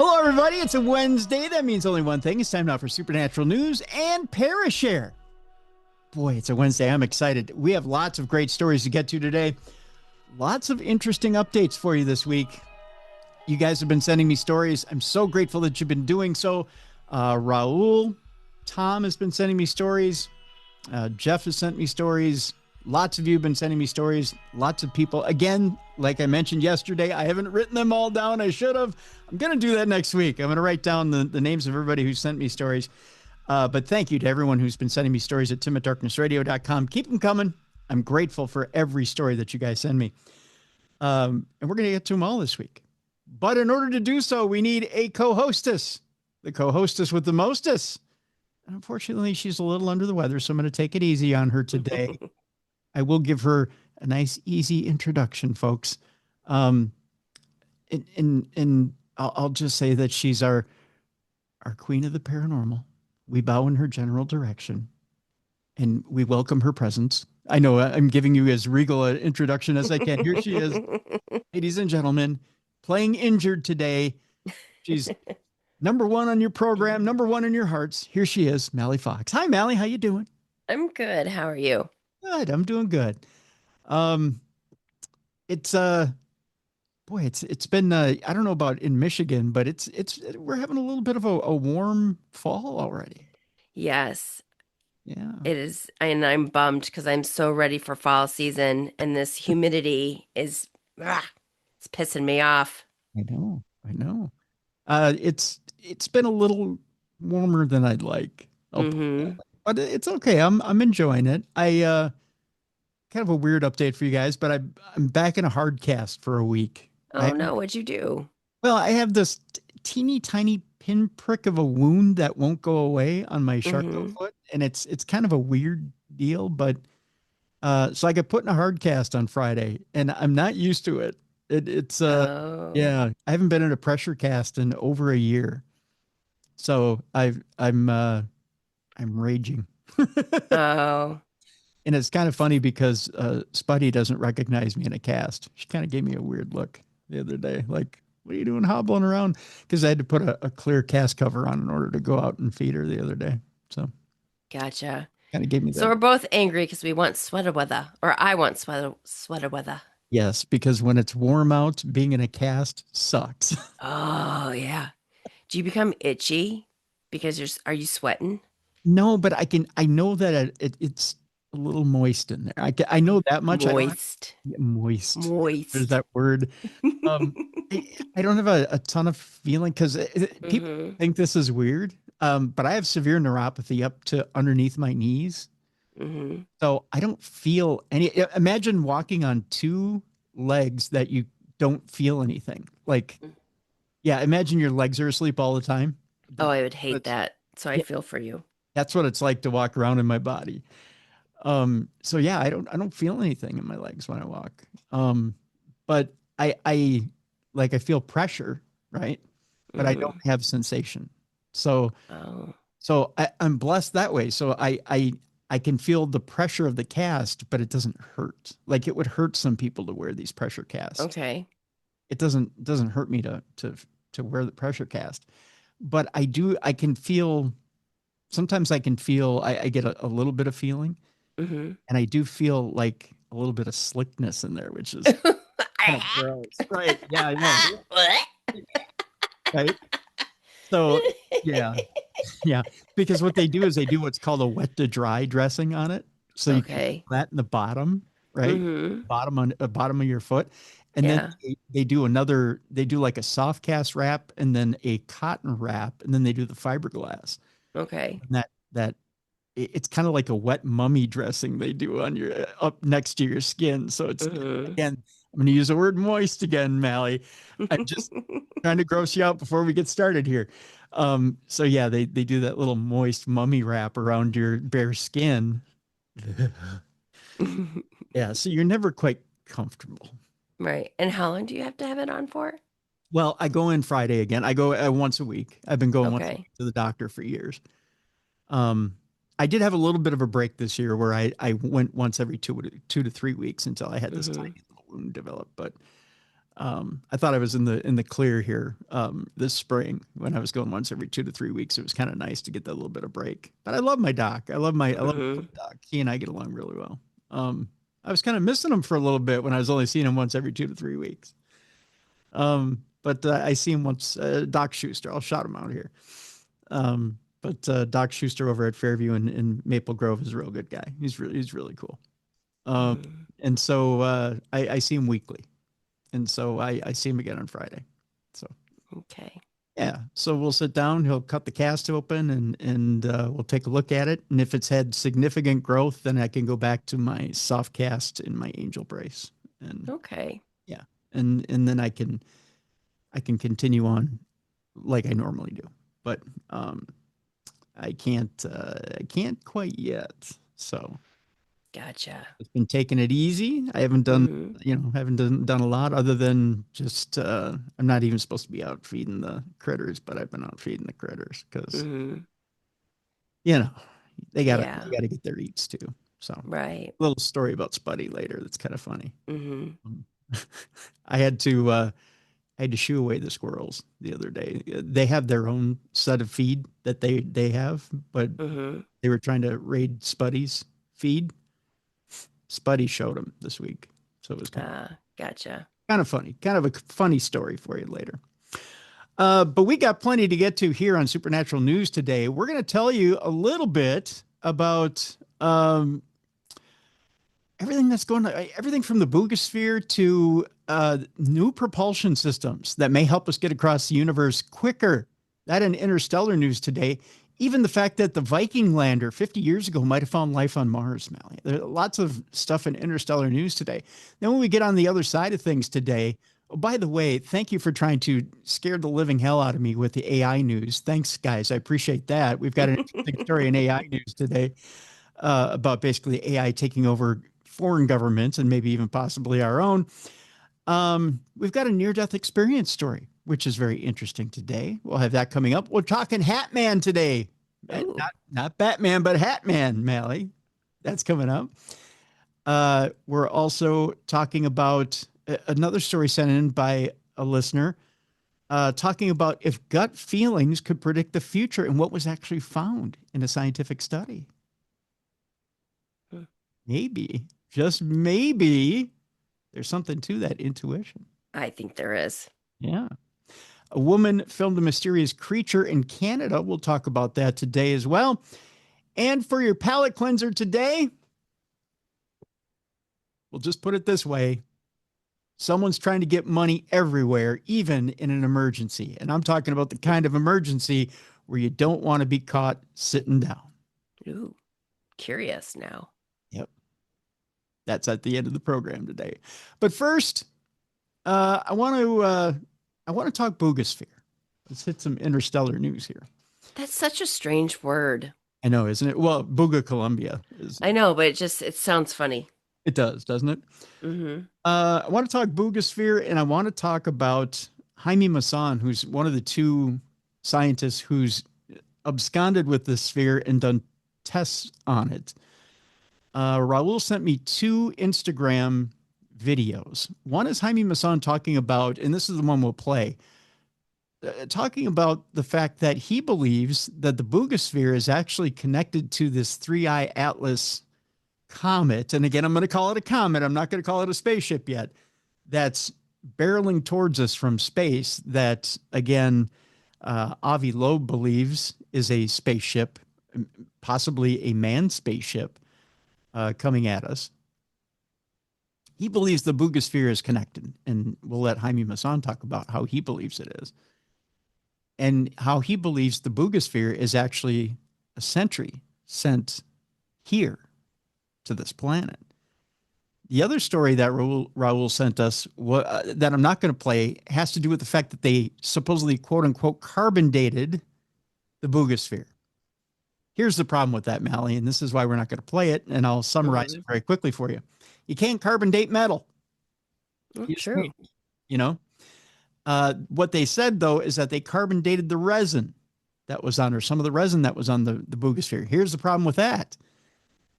Hello, everybody. It's a Wednesday. That means only one thing. It's time now for Supernatural News and Parashare. Boy, it's a Wednesday. I'm excited. We have lots of great stories to get to today. Lots of interesting updates for you this week. You guys have been sending me stories. I'm so grateful that you've been doing so. Raul, Tom has been sending me stories. Jeff has sent me stories. Lots of you have been sending me stories. Lots of people. Again, like I mentioned yesterday, I haven't written them all down. I should have. I'm going to do that next week. I'm going to write down the names of everybody who sent me stories. But thank you to everyone who's been sending me stories at tim@darknessradio.com. Keep them coming. I'm grateful for every story that you guys send me. And we're going to get to them all this week. But in order to do so, we need a co-hostess. The co-hostess with the mostest. Unfortunately, she's a little under the weather, so I'm going to take it easy on her today. I will give her a nice, easy introduction, folks. And I'll just say that she's our queen of the paranormal. We bow in her general direction, and we welcome her presence. I know I'm giving you as regal an introduction as I can. Here she is, ladies and gentlemen, playing injured today. She's number one on your program, number one in your hearts. Here she is, Mallie Fox. Hi, Mallie. How you doing? I'm good. How are you? Good. I'm doing good. It's boy, it's been I don't know about in Michigan, but we're having a little bit of a warm fall already. Yes, Yeah. it is. And I'm bummed because I'm so ready for fall season, and this humidity is, it's pissing me off. I know. I know. It's been a little warmer than I'd like. Mm-hmm. But it's okay. I'm enjoying it. Kind of a weird update for you guys, but I'm back in a hard cast for a week. Oh no, what'd you do? Well, I have this teeny tiny pinprick of a wound that won't go away on my Charcot Mm-hmm. foot, and it's kind of a weird deal, but so I got put in a hard cast on Friday, and I'm not used to it. It's Oh. yeah, I haven't been in a pressure cast in over a year, so I'm raging. Oh. And it's kind of funny because Spuddy doesn't recognize me in a cast. She kind of gave me a weird look the other day, like, "What are you doing hobbling around?" Because I had to put a clear cast cover on in order to go out and feed her the other day. So Gotcha. kind of gave me So that. we're both angry because we want sweater weather, or I want sweater weather. Yes, because when it's warm out, being in a cast sucks. Oh yeah. Do you become itchy because are you sweating? No, but I know that it's a little moist in there. I know that much. I don't have Moist. moist. There's Moist. that word. Um, I don't have a ton of feeling because people Mm-hmm. think this is weird. But I have severe neuropathy up to underneath my knees. Mm-hmm. So I don't feel any. Imagine walking on two legs that you don't feel anything. Like, yeah, imagine your legs are asleep all the time. Oh, I would hate That's, that. So I yeah, feel for you. that's what it's like to walk around in my body. So yeah, I don't feel anything in my legs when I walk. But I feel pressure, right? But I don't Mm. have sensation. So Oh, I'm blessed that way. So I can feel the pressure of the cast, but it doesn't hurt. Like it would hurt some people to wear these pressure casts. okay. It doesn't hurt me to wear the pressure cast. But I can feel sometimes I can feel I get a little bit of feeling, Mm-hmm. and I do feel like a little bit of slickness in there, which is kind of gross. Right. Yeah, I know. What? Right. So yeah, yeah. Because what they do is they do what's called a wet to dry dressing on it. So you can Okay. feel that in the bottom, right? Mm-hmm. Bottom of your foot. And then Yeah. they do like a soft cast wrap and then a cotton wrap, and then they do the fiberglass. Okay. And it's kind of like a wet mummy dressing they do on your up next to your skin. So it's Mm-hmm. again, I'm going to use the word moist again, Mallie. I'm just trying to gross you out before we get started here. So yeah, they do that little moist mummy wrap around your bare skin. Yeah, so you're never quite comfortable. Right. And how long do you have to have it on for? Well, I go in Friday again. I go once a week. I've been going once a Okay. week to the doctor for years. Um, I did have a little bit of a break this year where I went once every 2 to 3 weeks until I had this Mm-hmm. tiny little wound develop. But I thought I was in the clear here this spring when I was going once every 2 to 3 weeks. It was kind of nice to get that little bit of break. But I love my doc. I love my doc. He and I get along really well. I was kind of missing him for a little bit when I was only seeing him once every 2 to 3 weeks. But I see him once. Doc Schuster. I'll shout him out here. But Doc Schuster over at Fairview in Maple Grove is a real good guy. He's really cool. And so I see him weekly. And so I see him again on Friday. So okay. Yeah. So we'll sit down. He'll cut the cast open and we'll take a look at it. And if it's had significant growth, then I can go back to my soft cast in my angel brace. And okay. Yeah. And then I can continue on like I normally do. But I can't quite yet. So gotcha. It's been taking it easy. I haven't done, done a lot other than just, I'm not even supposed to be out feeding the critters, but I've been out feeding the critters because, they gotta get their eats too. So right. A little story about Spuddy later. That's kind of funny. I had to shoo away the squirrels the other day. They have their own set of feed that they have, but they were trying to raid Spuddy's feed. Spuddy showed him this week. So it was gotcha. Kind of funny. Kind of a funny story for you later. But we got plenty to get to here on Supernatural News today. We're going to tell you a little bit about everything that's going on, everything from the Buga Sphere to new propulsion systems that may help us get across the universe quicker. That in interstellar news today. Even the fact that the Viking lander 50 years ago might have found life on Mars, Mallie. There's lots of stuff in interstellar news today. Then when we get on the other side of things today, oh, by the way, thank you for trying to scare the living hell out of me with the AI news. Thanks, guys. I appreciate that. We've got an interesting story in AI news today about basically AI taking over foreign governments and maybe even possibly our own. We've got a near-death experience story, which is very interesting today. We'll have that coming up. We're talking Hat Man today. Not Batman, but Hat Man, Mallie. That's coming up. We're also talking about another story sent in by a listener, talking about if gut feelings could predict the future and what was actually found in a scientific study. Maybe, just maybe, there's something to that intuition. I think there is. Yeah. A woman filmed a mysterious creature in Canada. We'll talk about that today as well. And for your palate cleanser today, we'll just put it this way. Someone's trying to get money everywhere, even in an emergency. And I'm talking about the kind of emergency where you don't want to be caught sitting down. Ooh, curious now. Yep. That's at the end of the program today. But first, I want to talk Buga Sphere. Let's hit some interstellar news here. That's such a strange word. I know, isn't it? Well, Buga Columbia is. I know, but it sounds funny. It does, doesn't it? I want to talk Buga Sphere, and I want to talk about Jaime Maussan, who's one of the two scientists who's absconded with the sphere and done tests on it. Raul sent me 2 Instagram videos. One is Jaime Maussan talking about, and this is the one we'll play, talking about the fact that he believes that the Buga Sphere is actually connected to this 3I Atlas comet. And again, I'm going to call it a comet. I'm not going to call it a spaceship yet. That's barreling towards us from space. That, again, Avi Loeb believes is a spaceship, possibly a manned spaceship coming at us. He believes the Buga Sphere is connected, and we'll let Jaime Maussan talk about how he believes it is, and how he believes the Buga Sphere is actually a sentry sent here to this planet. The other story that Raul sent us, that I'm not going to play, has to do with the fact that they supposedly, quote unquote, carbon dated the Buga Sphere. Here's the problem with that, Mallie, and this is why we're not going to play it, and I'll summarize it very quickly for you. You can't carbon date metal. True. You know, what they said, though, is that they carbon dated the resin that was on, or some of the resin that was on the Buga Sphere. Here's the problem with that.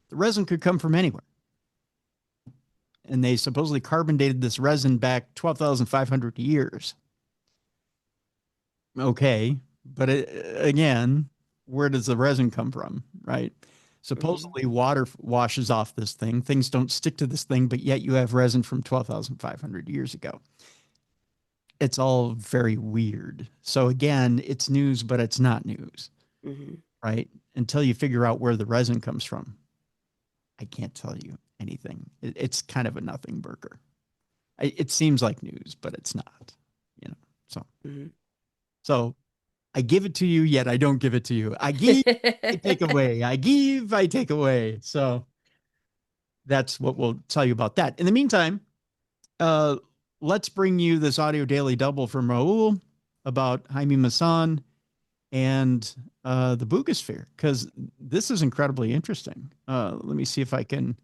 The resin could come from anywhere. and they supposedly carbon dated this resin back 12,500 years. Okay, but again, where does the resin come from, right? Supposedly water washes off this thing. Things don't stick to this thing, but yet you have resin from 12,500 years ago. It's all very weird. So again, it's news, but it's not news, right? Until you figure out where the resin comes from. I can't tell you anything. It's kind of a nothing burger. It seems like news, but it's not, you know, so. So I give it to you, yet I don't give it to you. I give, I take away. I give, I take away. So that's what we'll tell you about that. In the meantime, let's bring you this audio daily double from Raul about Jaime Maussan and the Buga Sphere, because this is incredibly interesting. Let me see if I can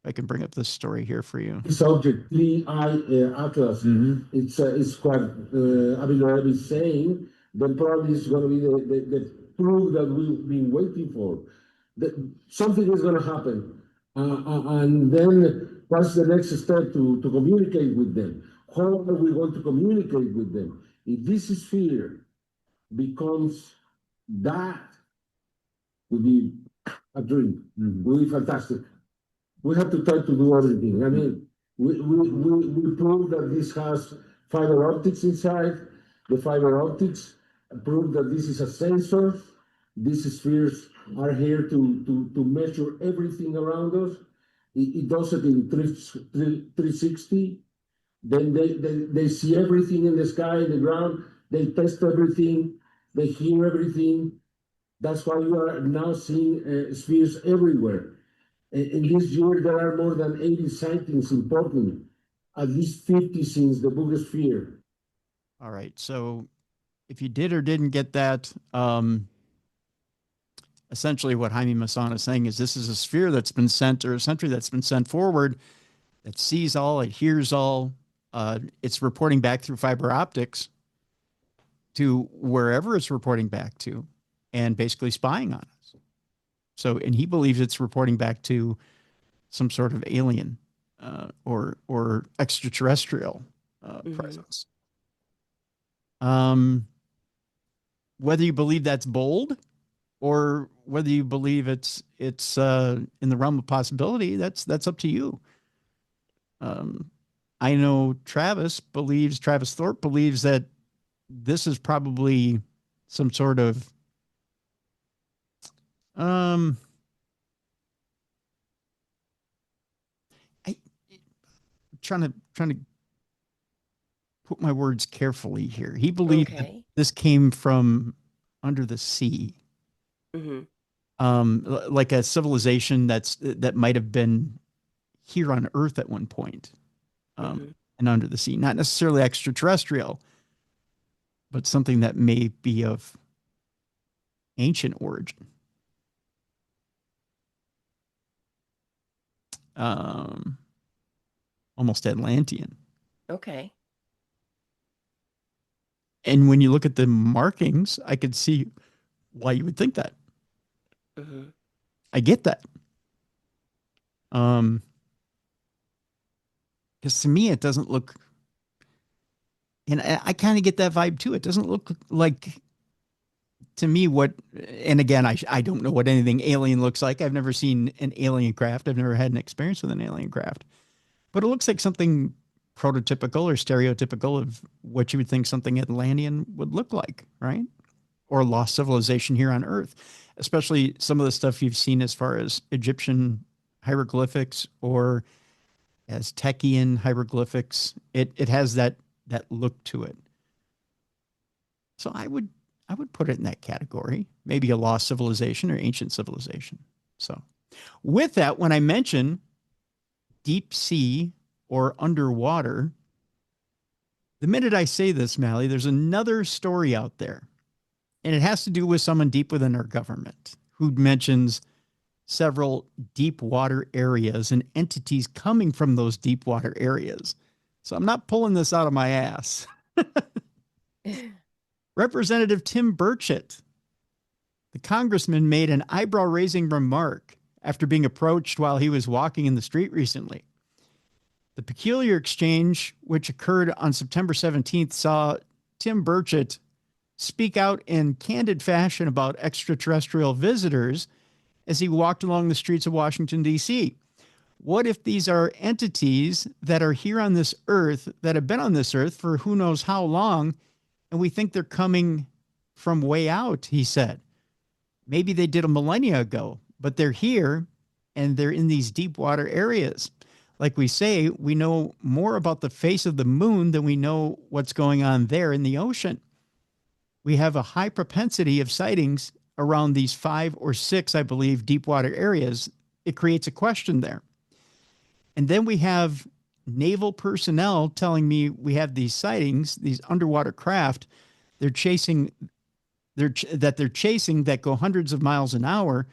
bring up this story here for you. Subject 3I Atlas. It's quite, I mean, what I've been saying, then probably it's going to be the proof that we've been waiting for. That something is going to happen. And then what's the next step to communicate with them? How are we going to communicate with them? If this sphere becomes that, would be a dream. Would be fantastic. We have to try to do everything. I mean, we prove that this has fiber optics inside. The fiber optics prove that this is a sensor. These spheres are here to measure everything around us. It does it in 360. Then they see everything in the sky, in the ground. They test everything. They hear everything. That's why you are now seeing spheres everywhere. In this year, there are more than 80 sightings in Portland, at least 50 since the Buga Sphere. All right. So if you did or didn't get that, essentially what Jaime Maussan is saying is this is a sphere that's been sent, or a sentry that's been sent forward, that sees all, it hears all. It's reporting back through fiber optics to wherever it's reporting back to, and basically spying on us. So, and he believes it's reporting back to some sort of alien or extraterrestrial presence. Whether you believe that's bold or whether you believe it's in the realm of possibility, that's up to you. I know Travis Thorpe believes that this is probably some sort of I'm trying to put my words carefully here. He believed that this came from under the sea, like a civilization that might have been here on Earth at one point, and under the sea, not necessarily extraterrestrial, but something that may be of ancient origin. Almost Atlantean. Okay. And when you look at the markings, I could see why you would think that. I get that. Because to me, it doesn't look, and I kind of get that vibe too. It doesn't look like, to me, what, and again, I don't know what anything alien looks like. I've never seen an alien craft. I've never had an experience with an alien craft. But it looks like something prototypical or stereotypical of what you would think something Atlantean would look like, right? Or lost civilization here on Earth, especially some of the stuff you've seen as far as Egyptian hieroglyphics or Aztecian hieroglyphics. It has that look to it. So I would put it in that category, maybe a lost civilization or ancient civilization. So with that, when I mention deep sea or underwater, the minute I say this, Mallie, there's another story out there, and it has to do with someone deep within our government who mentions several deep water areas and entities coming from those deep water areas. So I'm not pulling this out of my ass. Representative Tim Burchett, the congressman, made an eyebrow-raising remark after being approached while he was walking in the street recently. The peculiar exchange, which occurred on September 17th, saw Tim Burchett speak out in candid fashion about extraterrestrial visitors as he walked along the streets of Washington, D.C. What if these are entities that are here on this earth, that have been on this earth for who knows how long, and we think they're coming from way out, he said. Maybe they did a millennia ago, but they're here and they're in these deep water areas. Like we say, we know more about the face of the moon than we know what's going on there in the ocean. We have a high propensity of sightings around these 5 or 6, I believe, deep water areas. It creates a question there. And then we have naval personnel telling me we have these sightings, these underwater craft they're chasing that go hundreds of miles an hour.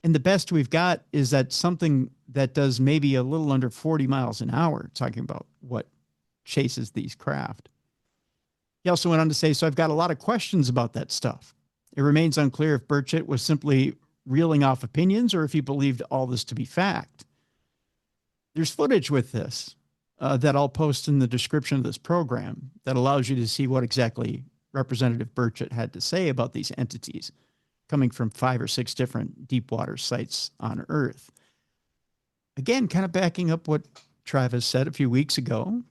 And the best we've got is that something that does maybe a little under 40 miles an hour, talking about what chases these craft. He also went on to say, so I've got a lot of questions about that stuff. It remains unclear if Burchett was simply reeling off opinions or if he believed all this to be fact. There's footage with this that I'll post in the description of this program that allows you to see what exactly Representative Burchett had to say about these entities coming from 5 or 6 different deep water sites on Earth. Again, kind of backing up what Travis said a few weeks ago,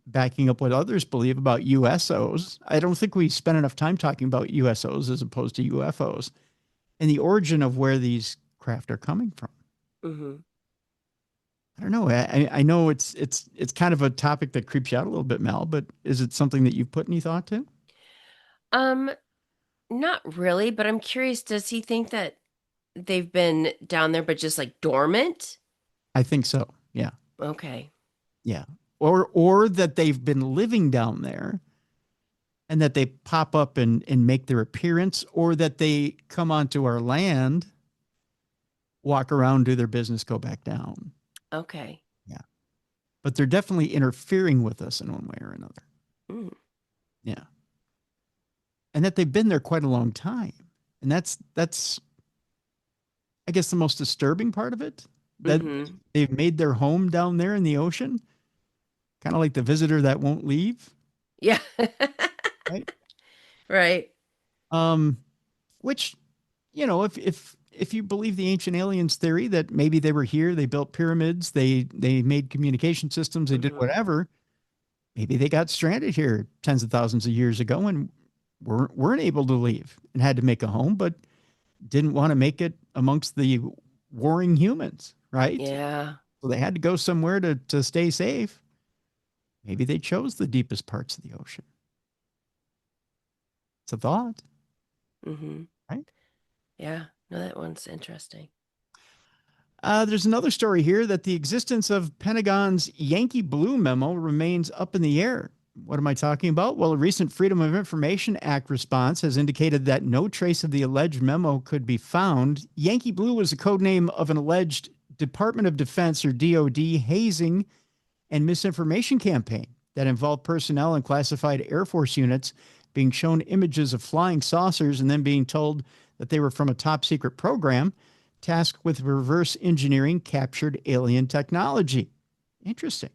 backing up what others believe about USOs. I don't think we spent enough time talking about USOs as opposed to UFOs and the origin of where these craft are coming from. Mm-hmm. I don't know. I know it's kind of a topic that creeps you out a little bit, Mel, but is it something that you've put any thought to? Not really, but I'm curious, does he think that they've been down there but just like dormant? I think so. Yeah. Okay. Yeah. Or that they've been living down there and that they pop up and make their appearance, or that they come onto our land, walk around, do their business, go back down. Okay. Yeah. But they're definitely interfering with us in one way or another. Mm. Yeah. And that they've been there quite a long time. And that's I guess the most disturbing part of it, that they've made their home down there in the ocean, kind of like the visitor that won't leave. Yeah. Right. Right. Which, you know, if you believe the ancient aliens theory that maybe they were here, they built pyramids, they made communication systems, they did whatever, maybe they got stranded here tens of thousands of years ago and weren't able to leave and had to make a home, but didn't want to make it amongst the warring humans, right? Yeah. So they had to go somewhere to stay safe. Maybe they chose the deepest parts of the ocean. It's a thought. Mm-hmm. Right? Yeah. No, that one's interesting. There's another story here that the existence of Pentagon's Yankee Blue memo remains up in the air. What am I talking about? Well, a recent Freedom of Information Act response has indicated that no trace of the alleged memo could be found. Yankee Blue was a code name of an alleged Department of Defense, or DOD, hazing and misinformation campaign that involved personnel and classified Air Force units being shown images of flying saucers and then being told that they were from a top secret program tasked with reverse engineering captured alien technology. Interesting.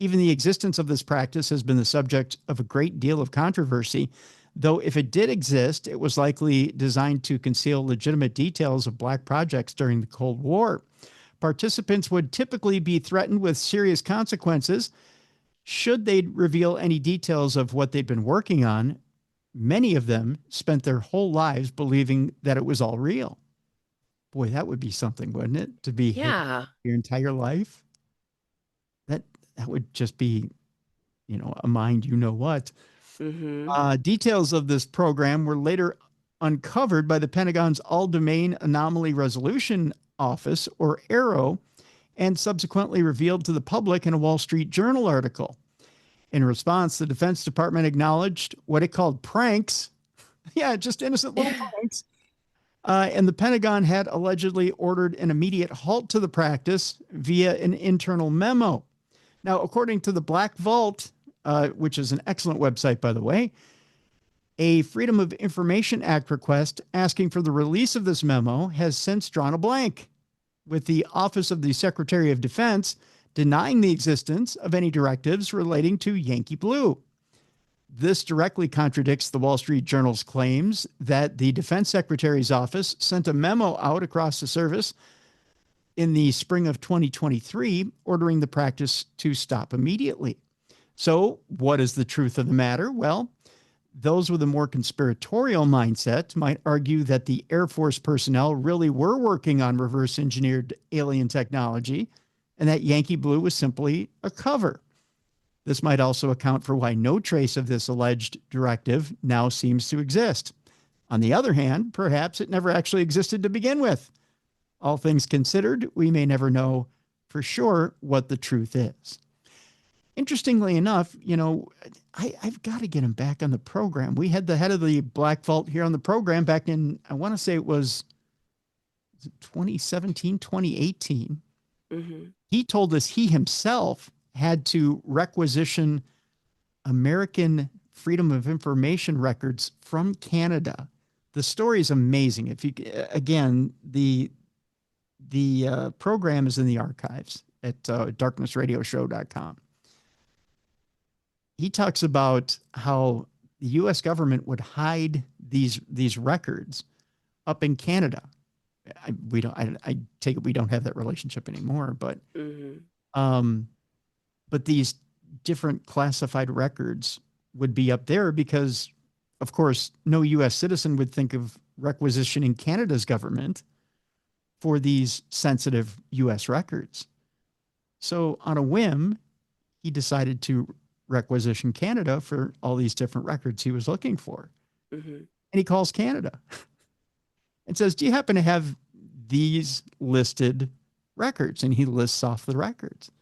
Even the existence of this practice has been the subject of a great deal of controversy, though if it did exist, it was likely designed to conceal legitimate details of black projects during the Cold War. Participants would typically be threatened with serious consequences should they reveal any details of what they'd been working on. Many of them spent their whole lives believing that it was all real. Boy, that would be something, wouldn't it? To be hit your entire life. That would just be, you know, a mind, you know what. Details of this program were later uncovered by the Pentagon's All-Domain Anomaly Resolution Office, or AARO, and subsequently revealed to the public in a Wall Street Journal article. In response, the Defense Department acknowledged what it called pranks. Yeah, just innocent little pranks. And the Pentagon had allegedly ordered an immediate halt to the practice via an internal memo. Now, according to the Black Vault, which is an excellent website, by the way, a Freedom of Information Act request asking for the release of this memo has since drawn a blank, with the Office of the Secretary of Defense denying the existence of any directives relating to Yankee Blue. This directly contradicts the Wall Street Journal's claims that the Defense Secretary's office sent a memo out across the service in the spring of 2023, ordering the practice to stop immediately. So what is the truth of the matter? Well, those with a more conspiratorial mindset might argue that the Air Force personnel really were working on reverse engineered alien technology and that Yankee Blue was simply a cover. This might also account for why no trace of this alleged directive now seems to exist. On the other hand, perhaps it never actually existed to begin with. All things considered, we may never know for sure what the truth is. Interestingly enough, I've got to get him back on the program. We had the head of the Black Vault here on the program back in, I want to say it was 2017, 2018. Mm-hmm. He told us he himself had to requisition American Freedom of Information records from Canada. The story is amazing. If you, again, the program is in the archives at darknessradioshow.com. He talks about how the U.S. government would hide these records up in Canada. I take it we don't have that relationship anymore, but but these different classified records would be up there because, of course, no U.S. citizen would think of requisitioning Canada's government for these sensitive U.S. records. So on a whim, he decided to requisition Canada for all these different records he was looking for. Mm-hmm. And he calls Canada and says, do you happen to have these listed records? And he lists off the records.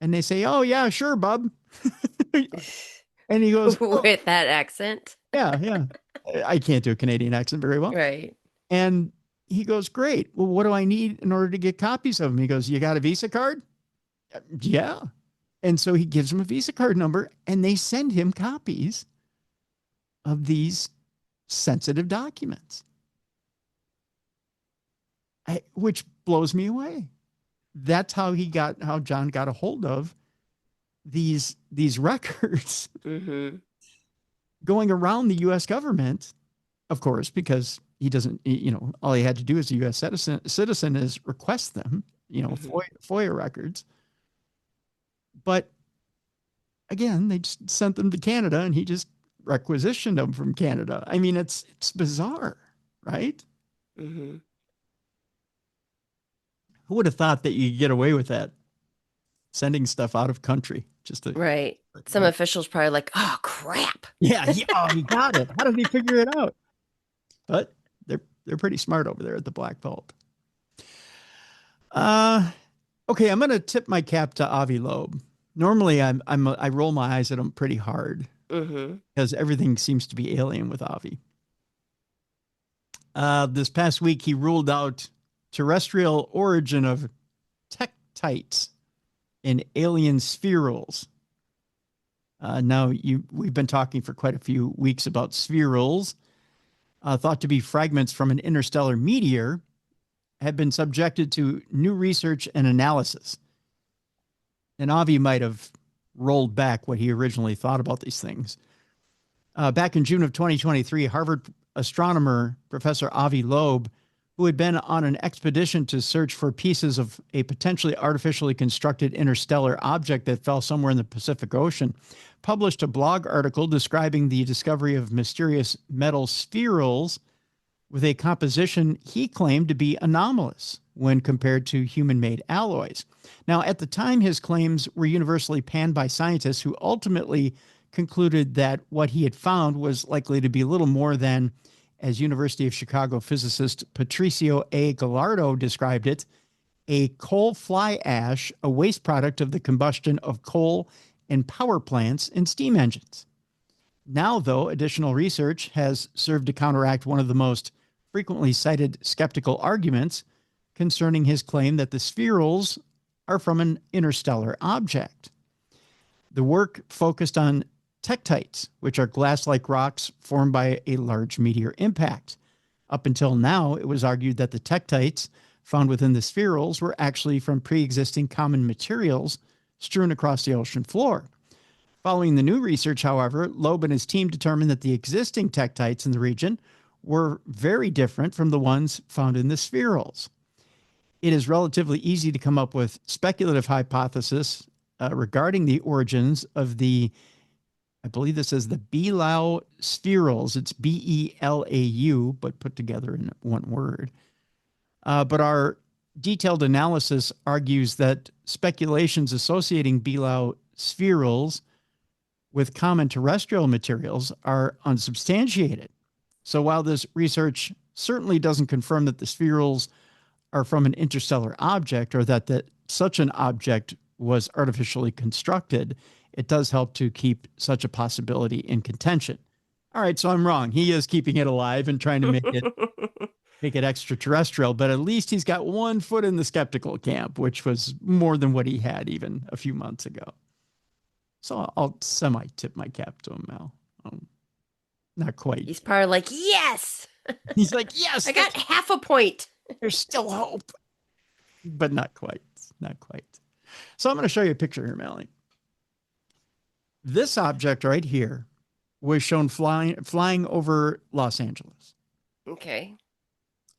And they say, oh, yeah, sure, bub. And he goes, oh. With that accent? Yeah. I can't do a Canadian accent very well. Right. And he goes, great. Well, what do I need in order to get copies of them? He goes, you got a Visa card? Yeah. And so he gives him a Visa card number and they send him copies of these sensitive documents, which blows me away. That's how John got a hold of these records going around the U.S. government, of course, because he doesn't, all he had to do as a U.S. citizen is request them, FOIA records. But again, they just sent them to Canada and he just requisitioned them from Canada. I mean, it's bizarre, right? Mm-hmm. Who would have thought that you could get away with that? Sending stuff out of country. Right. Some officials probably like, oh, crap. Yeah. Oh, he got it. How did he figure it out? But they're pretty smart over there at the Black Vault. Okay, I'm going to tip my cap to Avi Loeb. Normally, I roll my eyes at him pretty hard because everything seems to be alien with Avi. This past week, he ruled out terrestrial origin of tektites and alien spherules. Now, we've been talking for quite a few weeks about spherules, thought to be fragments from an interstellar meteor, have been subjected to new research and analysis. And Avi might have rolled back what he originally thought about these things. Back in June of 2023, Harvard astronomer Professor Avi Loeb, who had been on an expedition to search for pieces of a potentially artificially constructed interstellar object that fell somewhere in the Pacific Ocean, published a blog article describing the discovery of mysterious metal spherules with a composition he claimed to be anomalous when compared to human-made alloys. Now, at the time, his claims were universally panned by scientists who ultimately concluded that what he had found was likely to be little more than, as University of Chicago physicist Patricio A. Gallardo described it, a coal fly ash, a waste product of the combustion of coal and power plants and steam engines. Now, though, additional research has served to counteract one of the most frequently cited skeptical arguments concerning his claim that the spherules are from an interstellar object. The work focused on tektites, which are glass-like rocks formed by a large meteor impact. Up until now, it was argued that the tektites found within the spherules were actually from pre-existing common materials strewn across the ocean floor. Following the new research, however, Loeb and his team determined that the existing tektites in the region were very different from the ones found in the spherules. It is relatively easy to come up with speculative hypotheses regarding the origins of the, I believe this is the Belau spherules. It's Belau, but put together in one word. But our detailed analysis argues that speculations associating Belau spherules with common terrestrial materials are unsubstantiated. So while this research certainly doesn't confirm that the spherules are from an interstellar object or that such an object was artificially constructed, it does help to keep such a possibility in contention. All right, so I'm wrong. He is keeping it alive and trying to make it extraterrestrial, but at least he's got one foot in the skeptical camp, which was more than what he had even a few months ago. So I'll semi-tip my cap to him, Mal. Not quite. He's probably like, yes! He's like, yes! I got half a point. There's still hope. But not quite. Not quite. So I'm going to show you a picture here, Mallie. This object right here was shown flying over Los Angeles. Okay.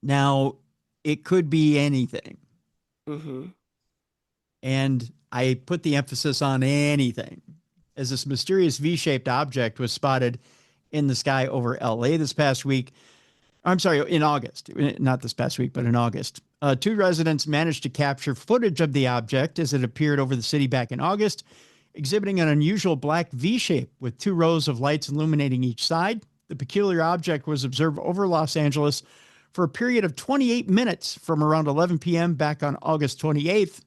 Now, it could be anything. Mm-hmm. And I put the emphasis on anything, as this mysterious V-shaped object was spotted in the sky over LA this past week. I'm sorry, in August, not this past week, but in August. 2 residents managed to capture footage of the object as it appeared over the city back in August, exhibiting an unusual black V-shape with 2 rows of lights illuminating each side. The peculiar object was observed over Los Angeles for a period of 28 minutes from around 11 p.m. back on August 28th.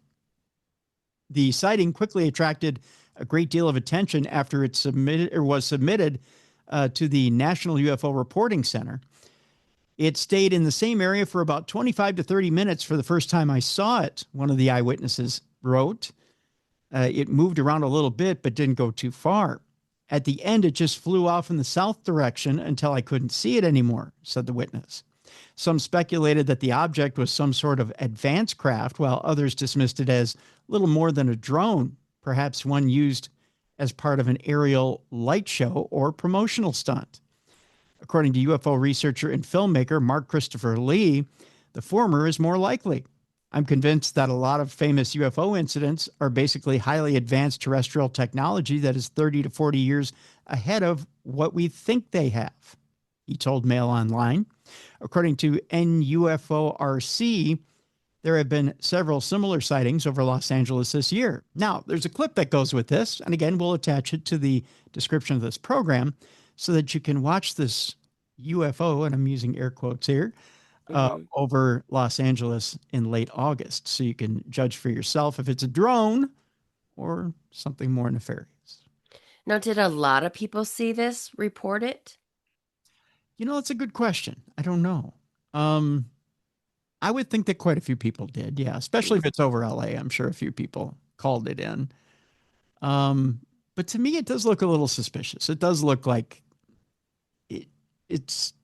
The sighting quickly attracted a great deal of attention after it was submitted to the National UFO Reporting Center. It stayed in the same area for about 25 to 30 minutes for the first time I saw it, one of the eyewitnesses wrote. It moved around a little bit, but didn't go too far. At the end, it just flew off in the south direction until I couldn't see it anymore, said the witness. Some speculated that the object was some sort of advanced craft, while others dismissed it as little more than a drone, perhaps one used as part of an aerial light show or promotional stunt. According to UFO researcher and filmmaker Mark Christopher Lee, the former is more likely. I'm convinced that a lot of famous UFO incidents are basically highly advanced terrestrial technology that is 30 to 40 years ahead of what we think they have, he told Mail Online. According to NUFORC, there have been several similar sightings over Los Angeles this year. Now, there's a clip that goes with this, and again, we'll attach it to the description of this program so that you can watch this UFO, and I'm using air quotes here, over Los Angeles in late August. So you can judge for yourself if it's a drone or something more nefarious. Now, did a lot of people see this, report it? You know, that's a good question. I don't know. I would think that quite a few people did. Yeah. Especially if it's over LA. I'm sure a few people called it in. But to me, it does look a little suspicious. It does look like it's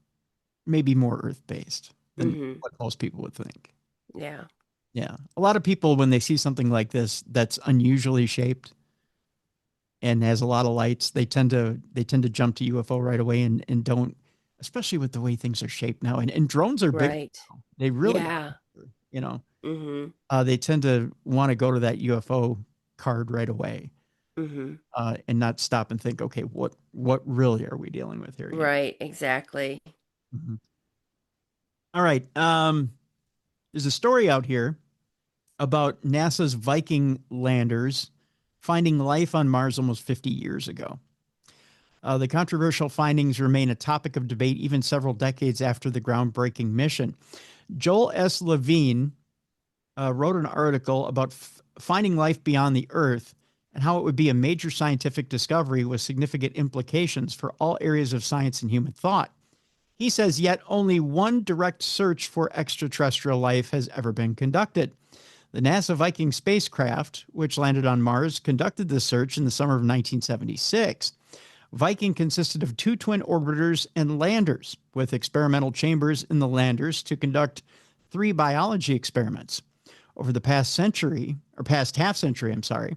maybe more Earth-based than what most people would think. Yeah. Yeah. A lot of people, when they see something like this, that's unusually shaped and has a lot of lights, they tend to jump to UFO right away and don't, especially with the way things are shaped now. And drones are big. Right. They really, you know, they tend to want to go to that UFO card right away. And not stop and think, okay, what really are we dealing with here? Right, exactly. All right. There's a story out here about NASA's Viking landers finding life on Mars almost 50 years ago. The controversial findings remain a topic of debate even several decades after the groundbreaking mission. Joel S. Levine wrote an article about finding life beyond the Earth and how it would be a major scientific discovery with significant implications for all areas of science and human thought. He says yet only one direct search for extraterrestrial life has ever been conducted. The NASA Viking spacecraft, which landed on Mars, conducted this search in the summer of 1976. Viking consisted of 2 twin orbiters and landers, with experimental chambers in the landers to conduct 3 biology experiments. Over the past half century,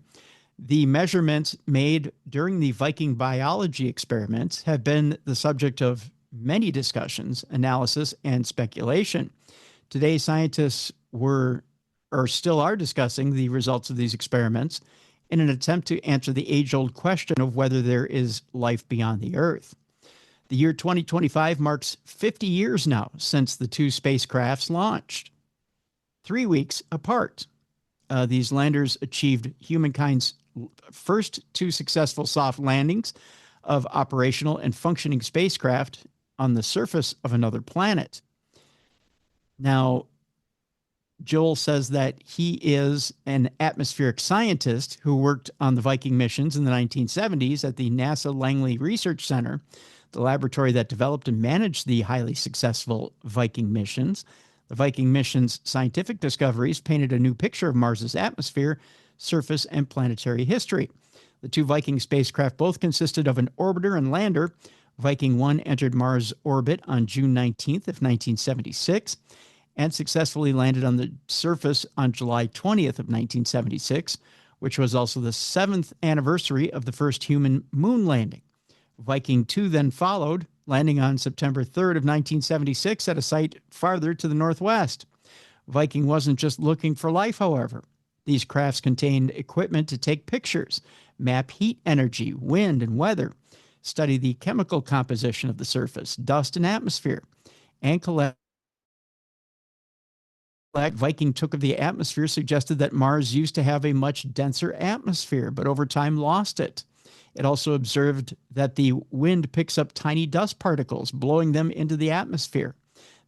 the measurements made during the Viking biology experiments have been the subject of many discussions, analysis, and speculation. Today, scientists still are discussing the results of these experiments in an attempt to answer the age-old question of whether there is life beyond the Earth. The year 2025 marks 50 years now since the 2 spacecrafts launched. 3 weeks apart, these landers achieved humankind's first 2 successful soft landings of operational and functioning spacecraft on the surface of another planet. Now, Joel says that he is an atmospheric scientist who worked on the Viking missions in the 1970s at the NASA Langley Research Center, the laboratory that developed and managed the highly successful Viking missions. The Viking missions' scientific discoveries painted a new picture of Mars's atmosphere, surface, and planetary history. The 2 Viking spacecraft both consisted of an orbiter and lander. Viking 1 entered Mars orbit on June 19th of 1976 and successfully landed on the surface on July 20th of 1976, which was also the 7th anniversary of the first human moon landing. Viking 2 then followed, landing on September 3rd of 1976 at a site farther to the northwest. Viking wasn't just looking for life, however. These crafts contained equipment to take pictures, map heat energy, wind, and weather, study the chemical composition of the surface, dust and atmosphere, and collect. Viking took of the atmosphere suggested that Mars used to have a much denser atmosphere, but over time lost it. It also observed that the wind picks up tiny dust particles, blowing them into the atmosphere.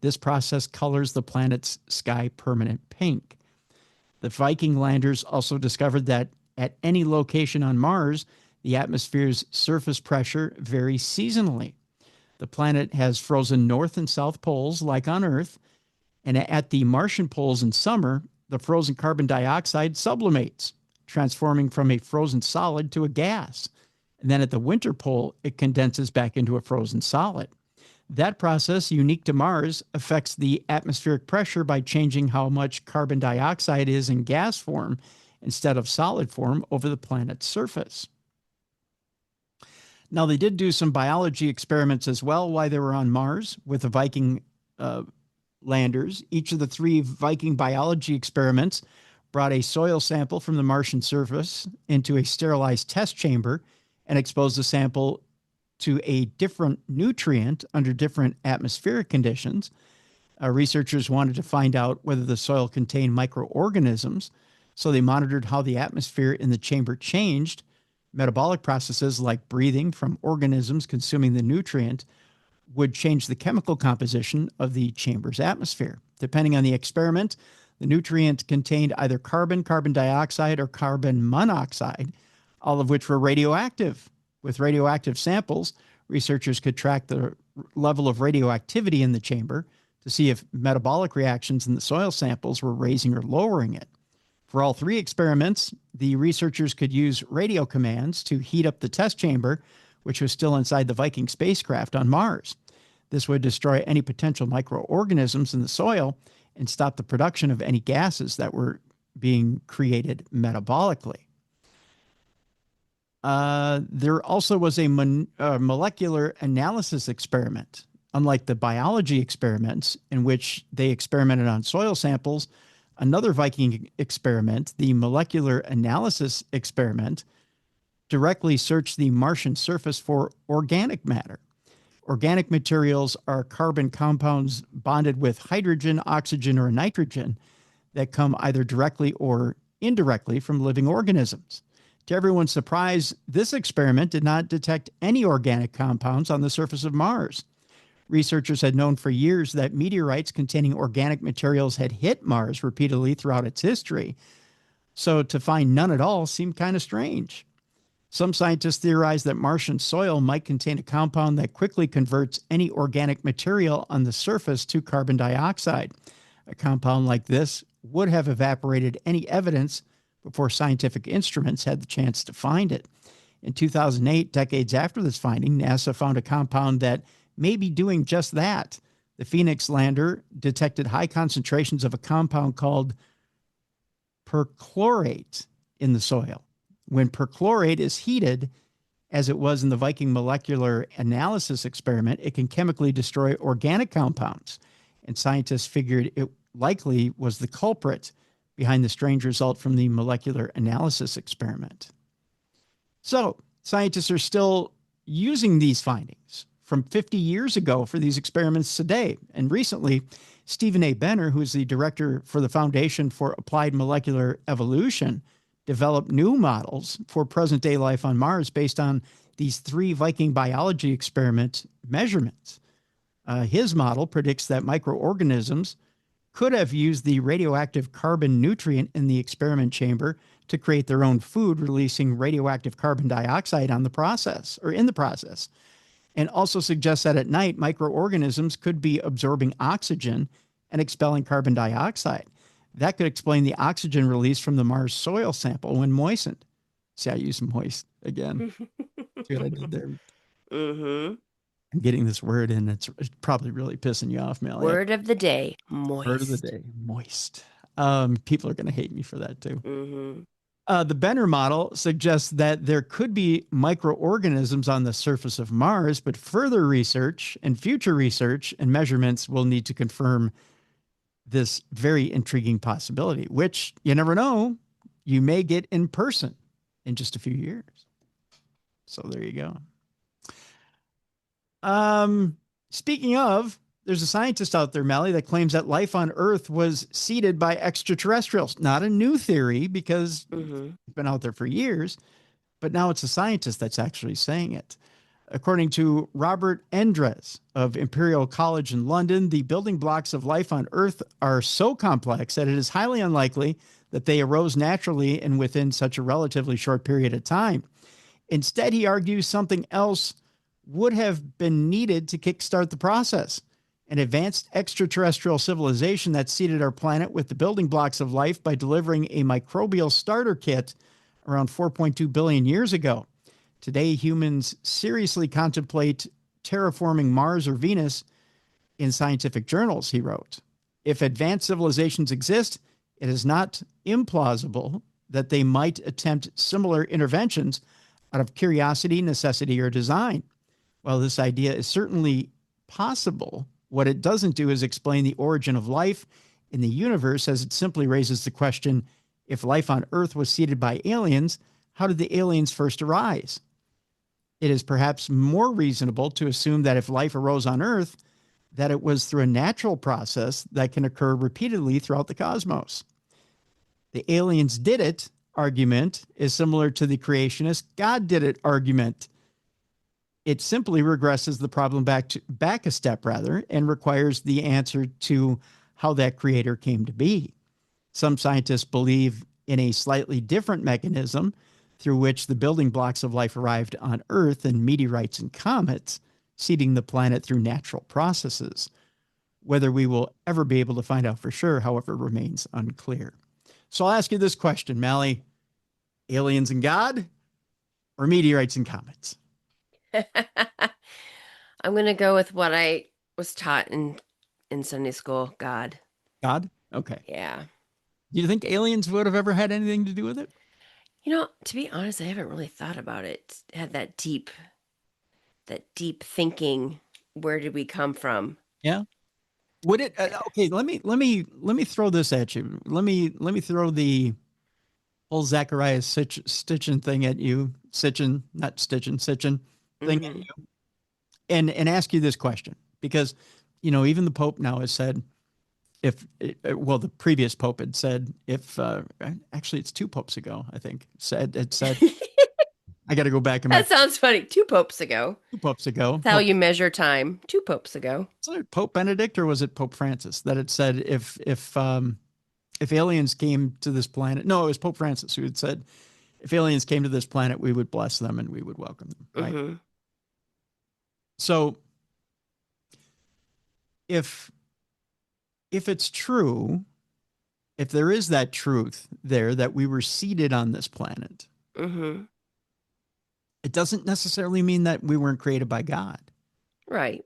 This process colors the planet's sky permanent pink. The Viking landers also discovered that at any location on Mars, the atmosphere's surface pressure varies seasonally. The planet has frozen north and south poles like on Earth, and at the Martian poles in summer, the frozen carbon dioxide sublimates, transforming from a frozen solid to a gas. And then at the winter pole, it condenses back into a frozen solid. That process, unique to Mars, affects the atmospheric pressure by changing how much carbon dioxide is in gas form instead of solid form over the planet's surface. Now, they did do some biology experiments as well while they were on Mars with the Viking landers. Each of the 3 Viking biology experiments brought a soil sample from the Martian surface into a sterilized test chamber and exposed the sample to a different nutrient under different atmospheric conditions. Researchers wanted to find out whether the soil contained microorganisms, so they monitored how the atmosphere in the chamber changed. Metabolic processes like breathing from organisms consuming the nutrient would change the chemical composition of the chamber's atmosphere. Depending on the experiment, the nutrient contained either carbon, carbon dioxide, or carbon monoxide, all of which were radioactive. With radioactive samples, researchers could track the level of radioactivity in the chamber to see if metabolic reactions in the soil samples were raising or lowering it. For all 3 experiments, the researchers could use radio commands to heat up the test chamber, which was still inside the Viking spacecraft on Mars. This would destroy any potential microorganisms in the soil and stop the production of any gases that were being created metabolically. There also was a molecular analysis experiment. Unlike the biology experiments in which they experimented on soil samples, another Viking experiment, the molecular analysis experiment, directly searched the Martian surface for organic matter. Organic materials are carbon compounds bonded with hydrogen, oxygen, or nitrogen that come either directly or indirectly from living organisms. To everyone's surprise, this experiment did not detect any organic compounds on the surface of Mars. Researchers had known for years that meteorites containing organic materials had hit Mars repeatedly throughout its history, so to find none at all seemed kind of strange. Some scientists theorize that Martian soil might contain a compound that quickly converts any organic material on the surface to carbon dioxide. A compound like this would have evaporated any evidence before scientific instruments had the chance to find it. In 2008, decades after this finding, NASA found a compound that may be doing just that. The Phoenix lander detected high concentrations of a compound called perchlorate in the soil. When perchlorate is heated, as it was in the Viking molecular analysis experiment, it can chemically destroy organic compounds. And scientists figured it likely was the culprit behind the strange result from the molecular analysis experiment. So scientists are still using these findings from 50 years ago for these experiments today. And recently, Stephen A. Benner, who is the director for the Foundation for Applied Molecular Evolution, developed new models for present-day life on Mars based on these 3 Viking biology experiment measurements. His model predicts that microorganisms could have used the radioactive carbon nutrient in the experiment chamber to create their own food, releasing radioactive carbon dioxide in the process, and also suggests that at night, microorganisms could be absorbing oxygen and expelling carbon dioxide. That could explain the oxygen released from the Mars soil sample when moistened. See, I use moist again. See what I did there? Mm-hmm. I'm getting this word in. It's probably really pissing you off, Mallie. Word of the day, moist. Word of the day, moist. People are going to hate me for that too. Mm-hmm. The Benner model suggests that there could be microorganisms on the surface of Mars, but further research and future research and measurements will need to confirm this very intriguing possibility, which you never know, you may get in person in just a few years. So there you go. Speaking of, there's a scientist out there, Mallie, that claims that life on Earth was seeded by extraterrestrials. Not a new theory because it's been out there for years, but now it's a scientist that's actually saying it. According to Robert Endres of Imperial College in London, the building blocks of life on Earth are so complex that it is highly unlikely that they arose naturally and within such a relatively short period of time. Instead, he argues something else would have been needed to kickstart the process. An advanced extraterrestrial civilization that seeded our planet with the building blocks of life by delivering a microbial starter kit around 4.2 billion years ago. Today, humans seriously contemplate terraforming Mars or Venus in scientific journals, he wrote. If advanced civilizations exist, it is not implausible that they might attempt similar interventions out of curiosity, necessity, or design. While this idea is certainly possible, what it doesn't do is explain the origin of life in the universe, as it simply raises the question, if life on Earth was seeded by aliens, how did the aliens first arise? It is perhaps more reasonable to assume that if life arose on Earth, that it was through a natural process that can occur repeatedly throughout the cosmos. The aliens did it argument is similar to the creationist God did it argument. It simply regresses the problem back a step and requires the answer to how that creator came to be. Some scientists believe in a slightly different mechanism through which the building blocks of life arrived on Earth and meteorites and comets, seeding the planet through natural processes. Whether we will ever be able to find out for sure, however, remains unclear. So I'll ask you this question, Mallie. Aliens and God or meteorites and comets? I'm going to go with what I was taught in Sunday school, God. God? Okay. Yeah. Do you think aliens would have ever had anything to do with it? You know, to be honest, I haven't really thought about it. Had that deep thinking. Where did we come from? Yeah. Would it? Okay. Let me throw this at you. Let me throw the whole Zacharias Stitchin thing at you. Sitchin thing at you, and ask you this question, because even the Pope now has said, the previous Pope had said, actually it's 2 popes ago, I think, said I got to go back. That sounds funny. 2 popes ago. 2 popes ago. That's how you measure time. 2 popes ago. Was it Pope Benedict or was it Pope Francis that had said if aliens came to this planet? No, it was Pope Francis who had said, if aliens came to this planet, we would bless them and we would welcome them. Right. Mm-hmm. So if it's true, if there is that truth there that we were seeded on this planet, it doesn't necessarily mean that we weren't created by God. Right.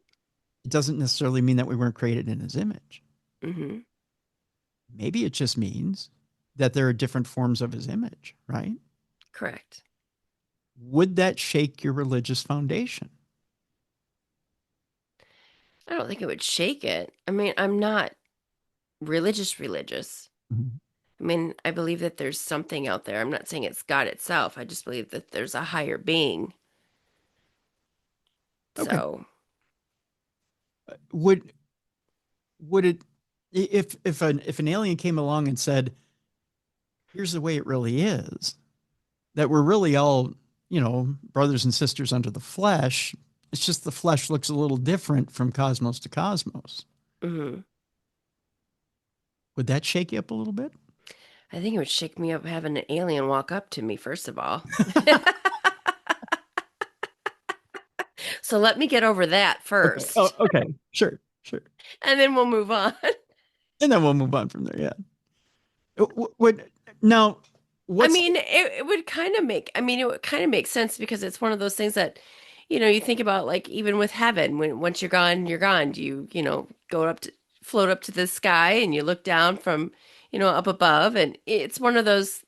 it doesn't necessarily mean that we weren't created in his image. Mm-hmm. Maybe it just means that there are different forms of his image, right? Correct. Would that shake your religious foundation? I don't think it would shake it. I mean, I'm not religious. Mm-hmm. I mean, I believe that there's something out there. I'm not saying it's God itself. I just believe that there's a higher being. Okay. So, Would it, if an alien came along and said, here's the way it really is, that we're really all, brothers and sisters under the flesh. It's just the flesh looks a little different from cosmos to cosmos. mm-hmm. Would that shake you up a little bit? I think it would shake me up having an alien walk up to me, first of all. So let me get over that first. Okay. Oh, okay. Sure. And then we'll move on. And then we'll move on from there. Yeah. Now, I mean, it would kind of make sense because it's one of those things that, you think about, like, even with heaven, once you're gone, you're gone. You float up to the sky and you look down from, up above. And it's one of those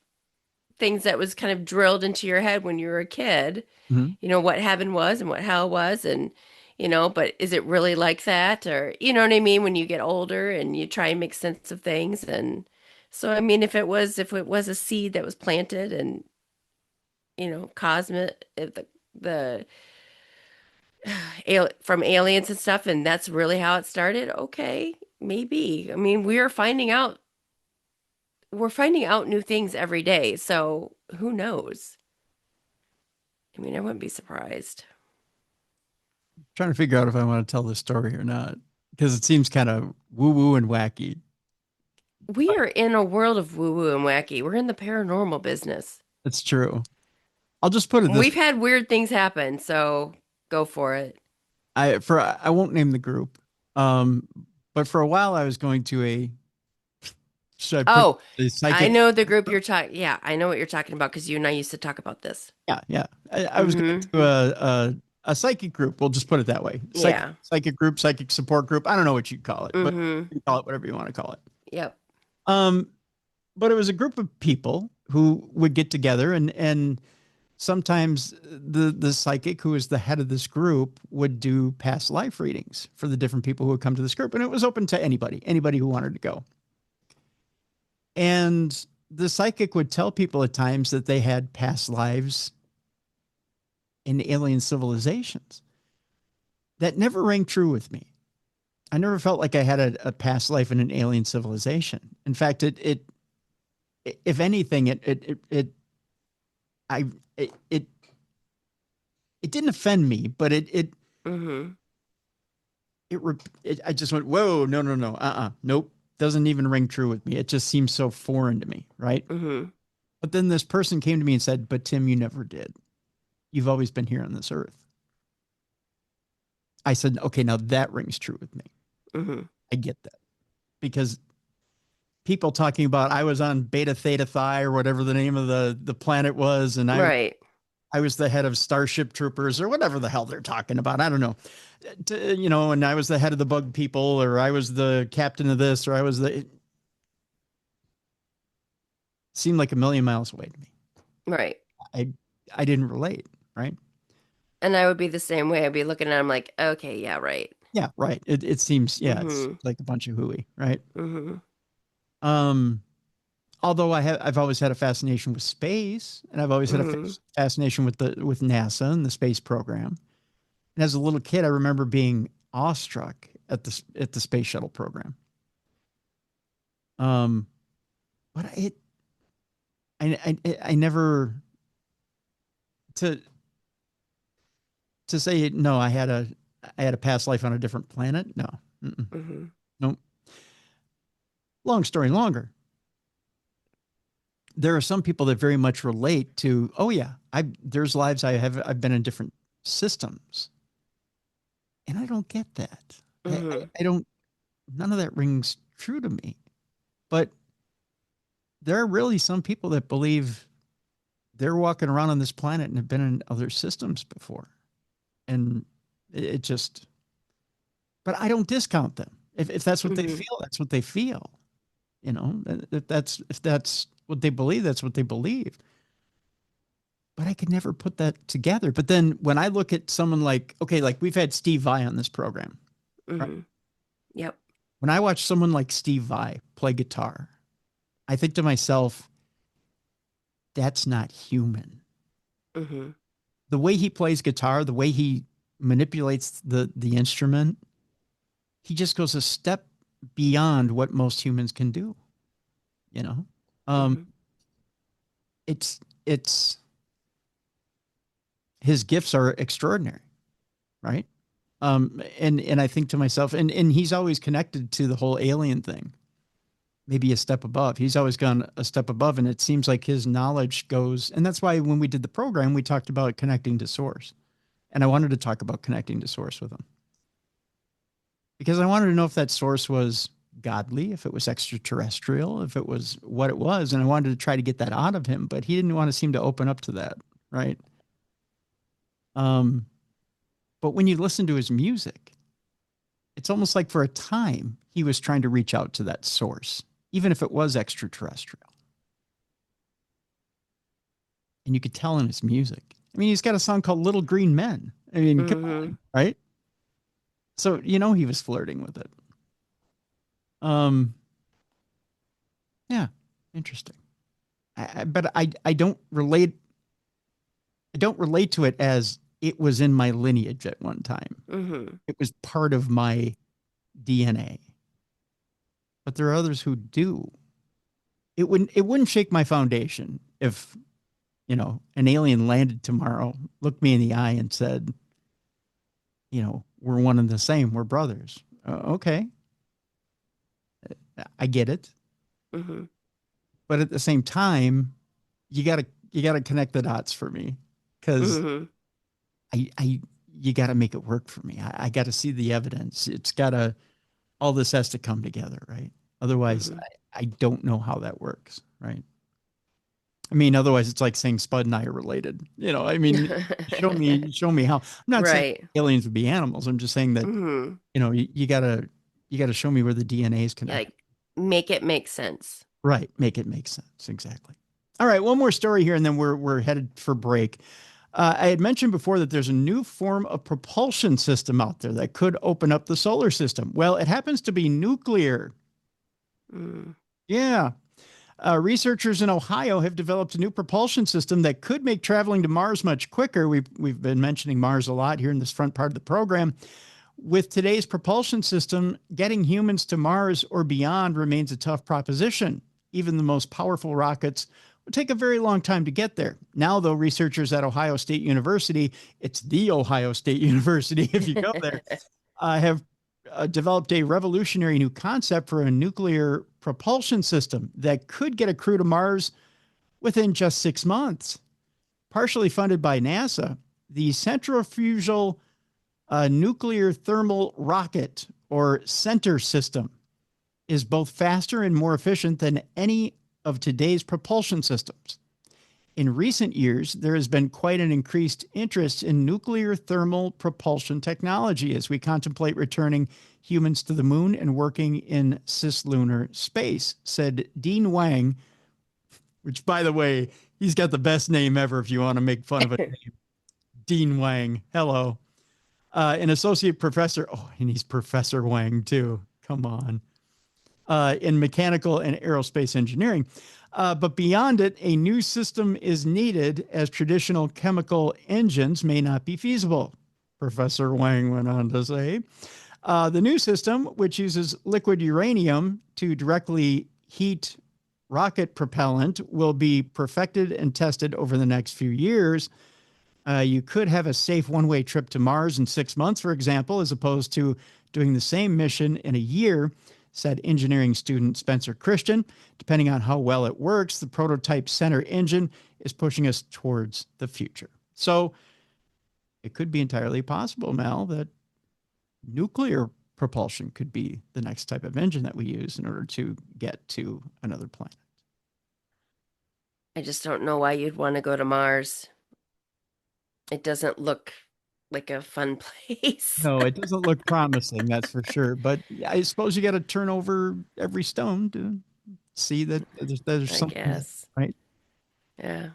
things that was kind of drilled into your head when you were a kid, what heaven was and what hell was. And, but is it really like that? Or, you know what I mean? When you get older and you try and make sense of things. And so, I mean, if it was a seed that was planted and, cosmic, the from aliens and stuff, and that's really how it started. Okay, maybe. I mean, we're finding out new things every day. So who knows? I mean, I wouldn't be surprised. Trying to figure out if I want to tell this story or not, because it seems kind of woo-woo and wacky. We are in a world of woo-woo and wacky. We're in the paranormal business. It's true. I'll just put it this We've had weird things happen, so go for it. I won't name the group, but for a while I was going to a. I know the group you're talking. Yeah, I know what you're talking about because you and I used to talk about this. Yeah. I was going to a psychic group. We'll just put it that way. Psychic group, psychic support group. I don't know what you'd call it, but you can call it whatever you want to call it. Yep. But it was a group of people who would get together and sometimes the psychic who is the head of this group would do past life readings for the different people who would come to this group. And it was open to anybody who wanted to go. And the psychic would tell people at times that they had past lives in alien civilizations. That never rang true with me. I never felt like I had a past life in an alien civilization. In fact, it if anything, it didn't offend me, but I just went, whoa, no, nope. Doesn't even ring true with me. It just seems so foreign to me, right? Mm-hmm. But then this person came to me and said, but Tim, you never did. You've always been here on this earth. I said, okay, now that rings true with me. Mm-hmm. I get that. Because people talking about I was on Beta Theta Phi or whatever the name of the planet was, and I was the head of Starship Troopers or whatever the hell they're talking about. I don't know. And I was the head of the bug people, or I was the captain of this, or I was it seemed like a million miles away to me. Right. I didn't relate. Right. And I would be the same way. I'd be looking at him like, okay, yeah, right. Yeah. Right. It seems, it's like a bunch of hooey. Right. Mm-hmm. Although I've always had a fascination with space, and I've always had a fascination with NASA and the space program. And as a little kid, I remember being awestruck at the space shuttle program. But I never to say no. I had a past life on a different planet. No, nope. Long story longer. There are some people that very much relate to. Oh yeah, there's lives I've been in different systems. And I don't get that. I don't, none of that rings true to me. But there are really some people that believe they're walking around on this planet and have been in other systems before. And it just, but I don't discount them. If that's what they Mm-hmm. feel, that's what they feel. You know, if that's what they believe, that's what they believe. But I could never put that together. But then when I look at someone like, okay, like we've had Steve Vai on this program. Right? Mm-hmm. Yep. When I watch someone like Steve Vai play guitar, I think to myself, that's not human. Mm-hmm. The way he plays guitar, the way he manipulates the instrument, he just goes a step beyond what most humans can do. You know, um, Mm-hmm. it's his gifts are extraordinary, right? And I think to myself, and he's always connected to the whole alien thing, maybe a step above. He's always gone a step above, and it seems like his knowledge goes, and that's why when we did the program, we talked about connecting to source, and I wanted to talk about connecting to source with him because I wanted to know if that source was godly, if it was extraterrestrial, if it was what it was, and I wanted to try to get that out of him, but he didn't want to seem to open up to that, right? Um, but when you listen to his music, it's almost like for a time he was trying to reach out to that source, even if it was extraterrestrial. And you could tell in his music. I mean, he's got a song called Little Green Men. I mean, come on, right? So, you know, he was flirting with it. Yeah, interesting. But I don't relate. I don't relate to it as it was in my lineage at one time. Mm-hmm. It was part of my DNA. But there are others who do. It wouldn't shake my foundation if, you know, an alien landed tomorrow, looked me in the eye and said, you know, we're one and the same, we're brothers. Okay. I get it. Mm-hmm. But at the same time, you gotta connect the dots for me. Because Mm-hmm. I you gotta make it work for me. I gotta see the evidence. It's gotta all this has to come together, right? Otherwise, Mm-hmm. I don't know how that works, right? I mean, otherwise it's like saying Spud and I are related. You know, I mean, show me how. I'm not saying Right. aliens would be animals. I'm just saying that, Mm-hmm. you know, you gotta show me where the DNA is Yeah, connected. like make it make sense. Right. Make it make sense. Exactly. All right, one more story here, and then we're headed for break. I had mentioned before that there's a new form of propulsion system out there that could open up the solar system. Well, it happens to be nuclear. Mm. Yeah. Researchers in Ohio have developed a new propulsion system that could make traveling to Mars much quicker. We've been mentioning Mars a lot here in this front part of the program. With today's propulsion system, getting humans to Mars or beyond remains a tough proposition. Even the most powerful rockets would take a very long time to get there. Now, though, researchers at Ohio State University, it's the Ohio State University if you go there, have developed a revolutionary new concept for a nuclear propulsion system that could get a crew to Mars within just 6 months. Partially funded by NASA, the centrifugal nuclear thermal rocket or center system is both faster and more efficient than any of today's propulsion systems. In recent years, there has been quite an increased interest in nuclear thermal propulsion technology as we contemplate returning humans to the moon and working in cislunar space, said Dean Wang, which, by the way, he's got the best name ever if you want to make fun of a name. Dean Wang. Hello. An associate professor. Oh, and he's Professor Wang, too. Come on. In mechanical and aerospace engineering. But beyond it, a new system is needed as traditional chemical engines may not be feasible, Professor Wang went on to say. The new system, which uses liquid uranium to directly heat rocket propellant, will be perfected and tested over the next few years. You could have a safe one-way trip to Mars in 6 months, for example, as opposed to doing the same mission in a year, said engineering student Spencer Christian. Depending on how well it works, the prototype center engine is pushing us towards the future. So it could be entirely possible, Mal, that nuclear propulsion could be the next type of engine that we use in order to get to another planet. I just don't know why you'd want to go to Mars. It doesn't look like a fun place. No, it doesn't look promising, that's for sure. But I suppose you got to turn over every stone to see that there's I something there, guess. right? Yeah.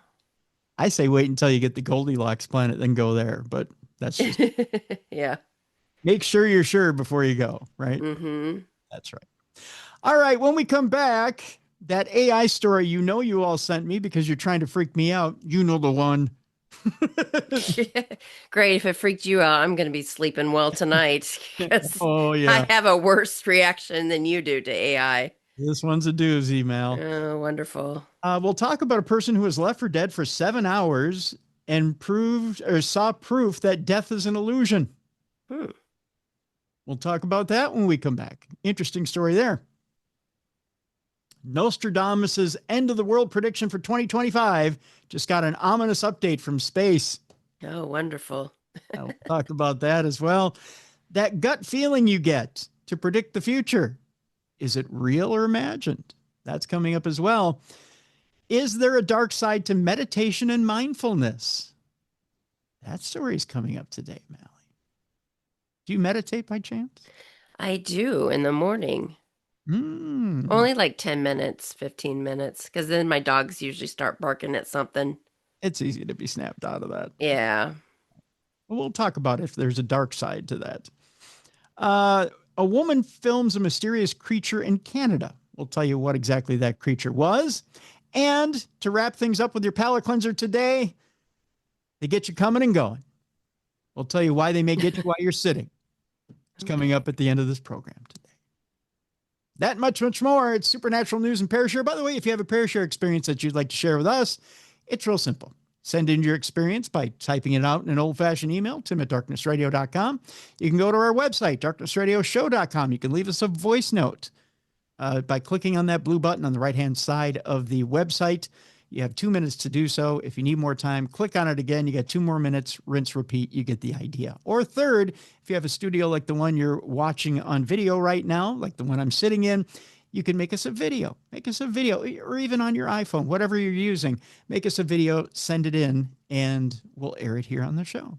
I say wait until you get the Goldilocks planet, then go there. But that's just Yeah. make sure you're sure before you go, right? Mm-hmm. That's right. All right, when we come back, that AI story you all sent me because you're trying to freak me out. You know the one. Great. If it freaked you out, I'm going to be sleeping well tonight because Oh, I yeah. have a worse reaction than you do to AI. This one's a doozy, Mal. Oh, wonderful. We'll talk about a person who was left for dead for 7 hours and proved or saw proof that death is an illusion. Hmm. We'll talk about that when we come back. Interesting story there. Nostradamus's end of the world prediction for 2025 just got an ominous update from space. Oh, wonderful. I'll talk about that as well. That gut feeling you get to predict the future, is it real or imagined? That's coming up as well. Is there a dark side to meditation and mindfulness? That story is coming up today, Mallie. Do you meditate by chance? I do in the morning. Only like 10 minutes, 15 minutes, because then my dogs usually start barking at something. It's easy to be snapped out of that. Yeah. We'll talk about if there's a dark side to that. A woman films a mysterious creature in Canada. We'll tell you what exactly that creature was. And to wrap things up with your palate cleanser today, they get you coming and going. We'll tell you why they may get you while you're sitting. It's coming up at the end of this program today. That much more. It's Supernatural News and Parashare. By the way, if you have a Parashare experience that you'd like to share with us, it's real simple. Send in your experience by typing it out in an old-fashioned email, tim@darknessradio.com. You can go to our website, darknessradioshow.com. You can leave us a voice note by clicking on that blue button on the right-hand side of the website. You have 2 minutes to do so. If you need more time, click on it again. You get 2 more minutes, rinse, repeat. You get the idea. Or third, if you have a studio like the one you're watching on video right now, like the one I'm sitting in, you can make us a video. Make us a video, or even on your iPhone, whatever you're using. Make us a video, send it in, and we'll air it here on the show.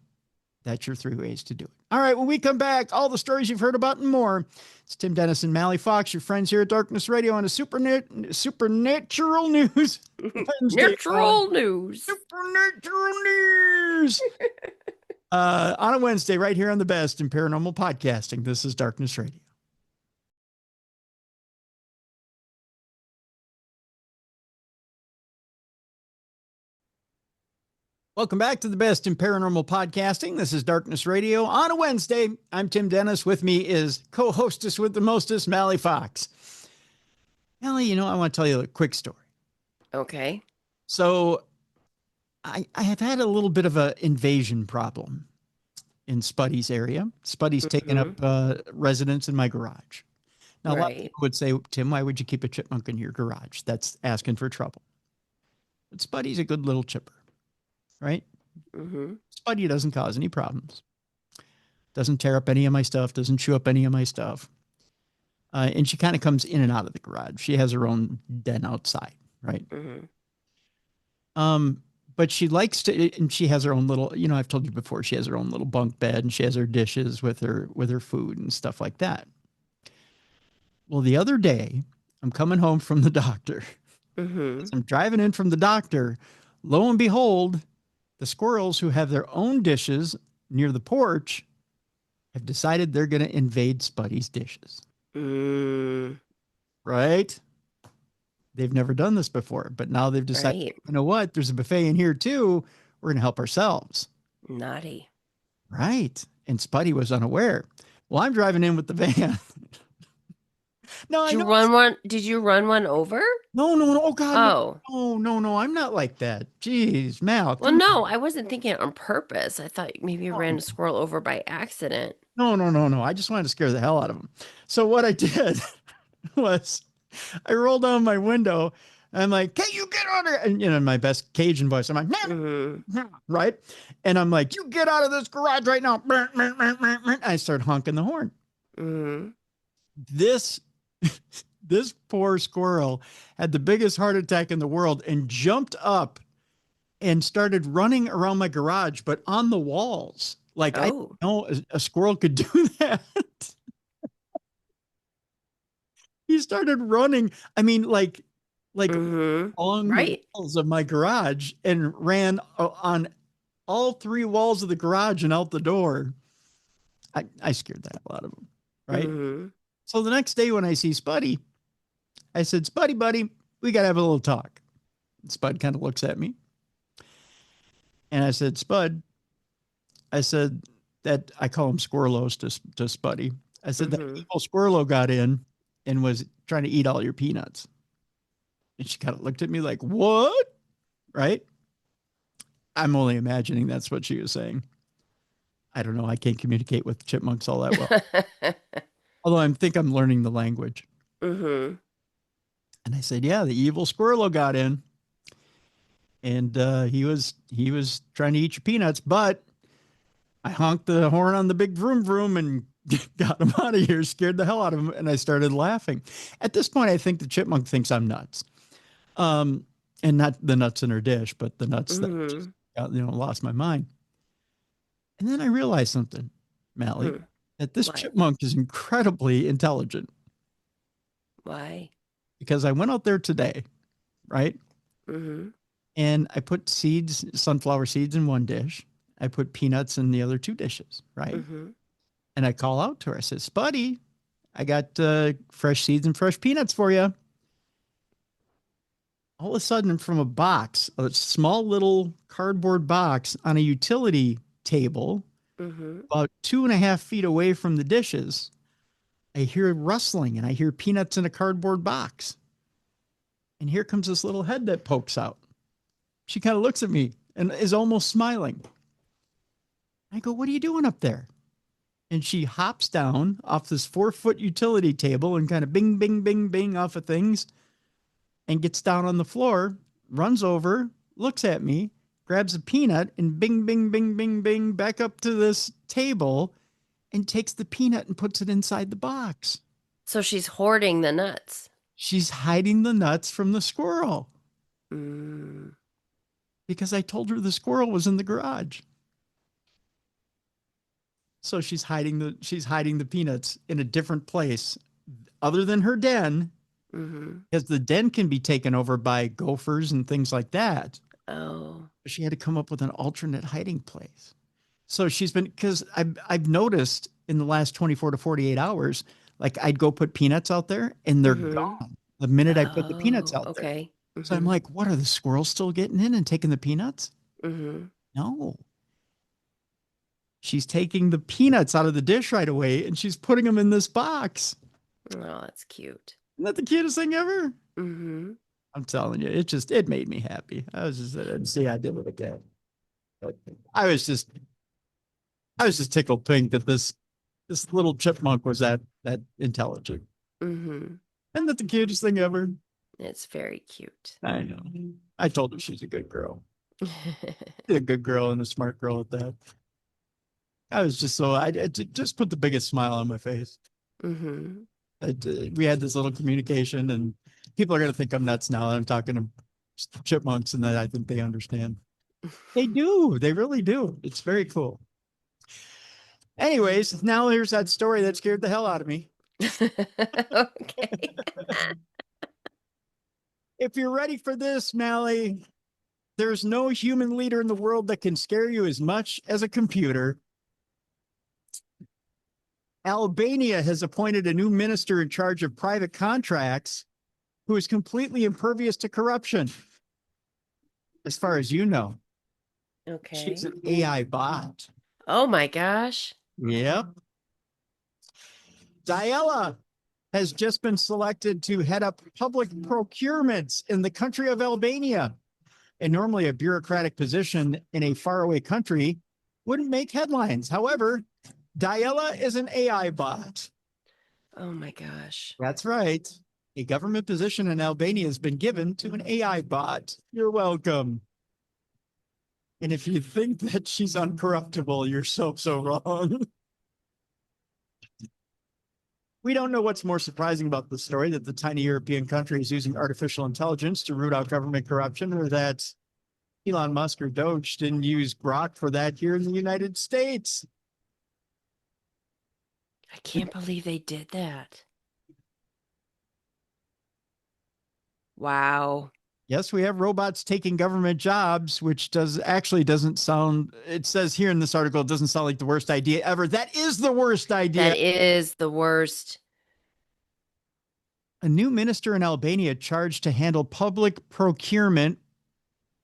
That's your 3 ways to do it. All right, when we come back, all the stories you've heard about and more. It's Tim Dennis and Mallie Fox, your friends here at Darkness Radio on a Supernatural News. Natural news. Supernatural News. On a Wednesday, right here on the best in paranormal podcasting. This is Darkness Radio. Welcome back to the best in paranormal podcasting. This is Darkness Radio on a Wednesday. I'm Tim Dennis. With me is co-hostess with the mostest, Mallie Fox. Mallie, I want to tell you a quick story. Okay. So I have had a little bit of an invasion problem in Spuddy's area. Spuddy's taken up residence in my garage. Now, a lot of people would say, Tim, why would you keep a chipmunk in your garage? That's asking for trouble. But Spuddy's a good little chipper. Right? Spuddy doesn't cause any problems. Doesn't tear up any of my stuff. Doesn't chew up any of my stuff. And she kind of comes in and out of the garage. She has her own den outside, right? But she likes to, and she has her own little, I've told you before, she has her own little bunk bed and she has her dishes with her food and stuff like that. Well, the other day, I'm coming home from the doctor. I'm driving in from the doctor. Lo and behold, the squirrels who have their own dishes near the porch have decided they're going to invade Spuddy's dishes. Right? They've never done this before, but now they've decided, you know what? There's a buffet in here too. We're going to help ourselves. Naughty. Right. And Spuddy was unaware. Well, I'm driving in with the van. No, Did you run one? Did you run one over? No. Oh God. Oh. No. I'm not like that. Jeez, Mal. Well, no, I wasn't thinking it on purpose. I thought maybe you ran a squirrel over by accident. No. I just wanted to scare the hell out of him. So what I did was I rolled down my window and I'm like, "Hey, you get out of here!" And in my best Cajun voice, I'm like, right? And I'm like, "You get out of this garage right now!" I start honking the horn. This poor squirrel had the biggest heart attack in the world and jumped up and started running around my garage, but on the walls. Like, I Oh. know a squirrel could do that. He started running. I mean, like on the Right. walls of my garage and ran on all three walls of the garage and out the door. I scared the hell out of him. Right. Mm-hmm. So the next day when I see Spuddy, I said, Spuddy, buddy, we got to have a little talk. And Spud kind of looks at me. And I said, Spud, I said that I call him Squirrelos to Spuddy. I said that evil Squirrelo got in and was trying to eat all your peanuts. And she kind of looked at me like, what? Right? I'm only imagining that's what she was saying. I don't know. I can't communicate with chipmunks all that well. Although I think I'm learning the language. Mm-hmm. And I said, yeah, the evil Squirrelo got in. And he was trying to eat your peanuts, but I honked the horn on the big vroom vroom and got him out of here, scared the hell out of him, and I started laughing. At this point, I think the chipmunk thinks I'm nuts. And not the nuts in her dish, but the nuts that just lost my mind. And then I realized something, Mallie, that this chipmunk is incredibly intelligent. Why? Because I went out there today, right? Mm-hmm. And I put sunflower seeds in one dish. I put peanuts in the other two dishes, right? Mm-hmm. And I call out to her. I said, Spuddy, I got fresh seeds and fresh peanuts for you. All of a sudden, from a box, a small little cardboard box on a utility table, about 2.5 feet away from the dishes, I hear rustling and I hear peanuts in a cardboard box. And here comes this little head that pokes out. She kind of looks at me and is almost smiling. I go, what are you doing up there? And she hops down off this 4-foot utility table and kind of bing, bing, bing, bing off of things and gets down on the floor, runs over, looks at me, grabs a peanut and bing, bing, bing, bing, bing back up to this table and takes the peanut and puts it inside the box. So she's hoarding the nuts. She's hiding the nuts from the squirrel. Mm. Because I told her the squirrel was in the garage. So she's hiding the peanuts in a different place other than her den, because the den can be taken over by gophers and things like that. Oh. She had to come up with an alternate hiding place. So she's been, because I've noticed in the last 24 to 48 hours, like I'd go put peanuts out there and they're gone the minute I put the peanuts out there. So I'm like, what, are the squirrels still getting in and taking the peanuts? No. She's taking the peanuts out of the dish right away and she's putting them in this box. Oh, that's cute. Isn't that the cutest thing ever? I'm telling you, it made me happy. I was just, see, I did it again. I was just tickled pink that this little chipmunk was that intelligent. Isn't that the cutest thing ever? It's very cute. I know. I told her she's a good girl. She's a good girl and a smart girl at that. I was just I just put the biggest smile on my face. We had this little communication, and people are going to think I'm nuts now that I'm talking to chipmunks, and that I think they understand. They do. They really do. It's very cool. Anyways, now here's that story that scared the hell out of me. Okay. If you're ready for this, Mallie, there's no human leader in the world that can scare you as much as a computer. Albania has appointed a new minister in charge of private contracts who is completely impervious to corruption, as far as you know. Okay. She's an AI bot. Oh my gosh. Yep. Diella has just been selected to head up public procurements in the country of Albania. And normally a bureaucratic position in a faraway country wouldn't make headlines. However, Diella is an AI bot. Oh my gosh. That's right. A government position in Albania has been given to an AI bot. You're welcome. And if you think that she's uncorruptible, you're so wrong. We don't know what's more surprising about the story, that the tiny European country is using artificial intelligence to root out government corruption, or that Elon Musk or Doge didn't use Grok for that here in the United States. I can't believe they did that. Wow. Yes, we have robots taking government jobs, which doesn't sound, it says here in this article, it doesn't sound like the worst idea ever. That is the worst idea. That is the worst. A new minister in Albania charged to handle public procurement,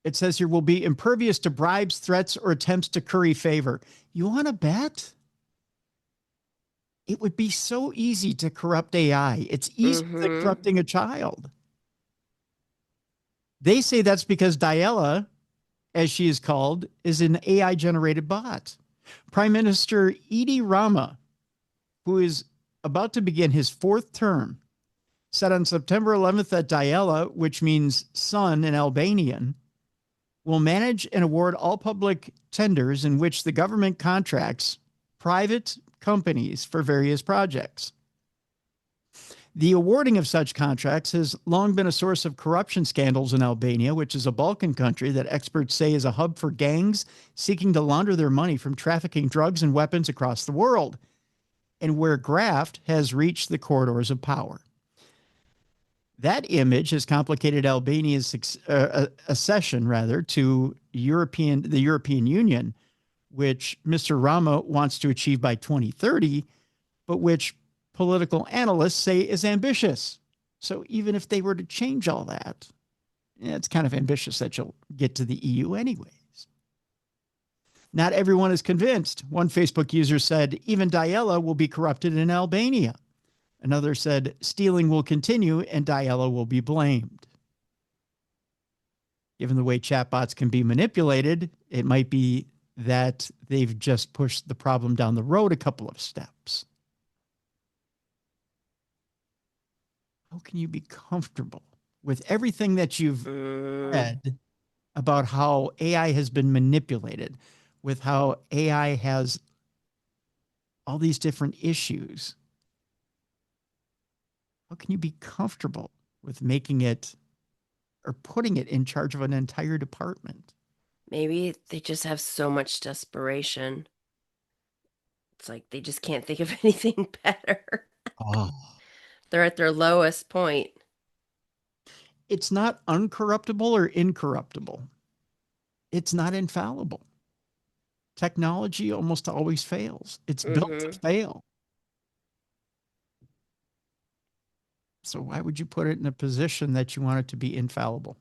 it says here, will be impervious to bribes, threats, or attempts to curry favor. You want to bet? It would be so easy to corrupt AI. It's easy like corrupting a child. They say that's because Diella, as she is called, is an AI-generated bot. Prime Minister Edi Rama, who is about to begin his 4th term, said on September 11th that Diella, which means son in Albanian, will manage and award all public tenders in which the government contracts private companies for various projects. The awarding of such contracts has long been a source of corruption scandals in Albania, which is a Balkan country that experts say is a hub for gangs seeking to launder their money from trafficking drugs and weapons across the world, and where graft has reached the corridors of power. That image has complicated Albania's accession, to the European Union, which Mr. Rama wants to achieve by 2030, but which political analysts say is ambitious. So even if they were to change all that, it's kind of ambitious that you'll get to the EU anyways. Not everyone is convinced. One Facebook user said, even Diella will be corrupted in Albania. Another said, stealing will continue and Diella will be blamed. Given the way chatbots can be manipulated, it might be that they've just pushed the problem down the road a couple of steps. How can you be comfortable with everything that you've read about how AI has been manipulated, with how AI has all these different issues? How can you be comfortable with making it or putting it in charge of an entire department? Maybe they just have so much desperation. It's like they just can't think of anything better. Oh. They're at their lowest point. It's not uncorruptible or incorruptible. It's not infallible. Technology almost always fails. It's built to fail. So why would you put it in a position that you want it to be infallible?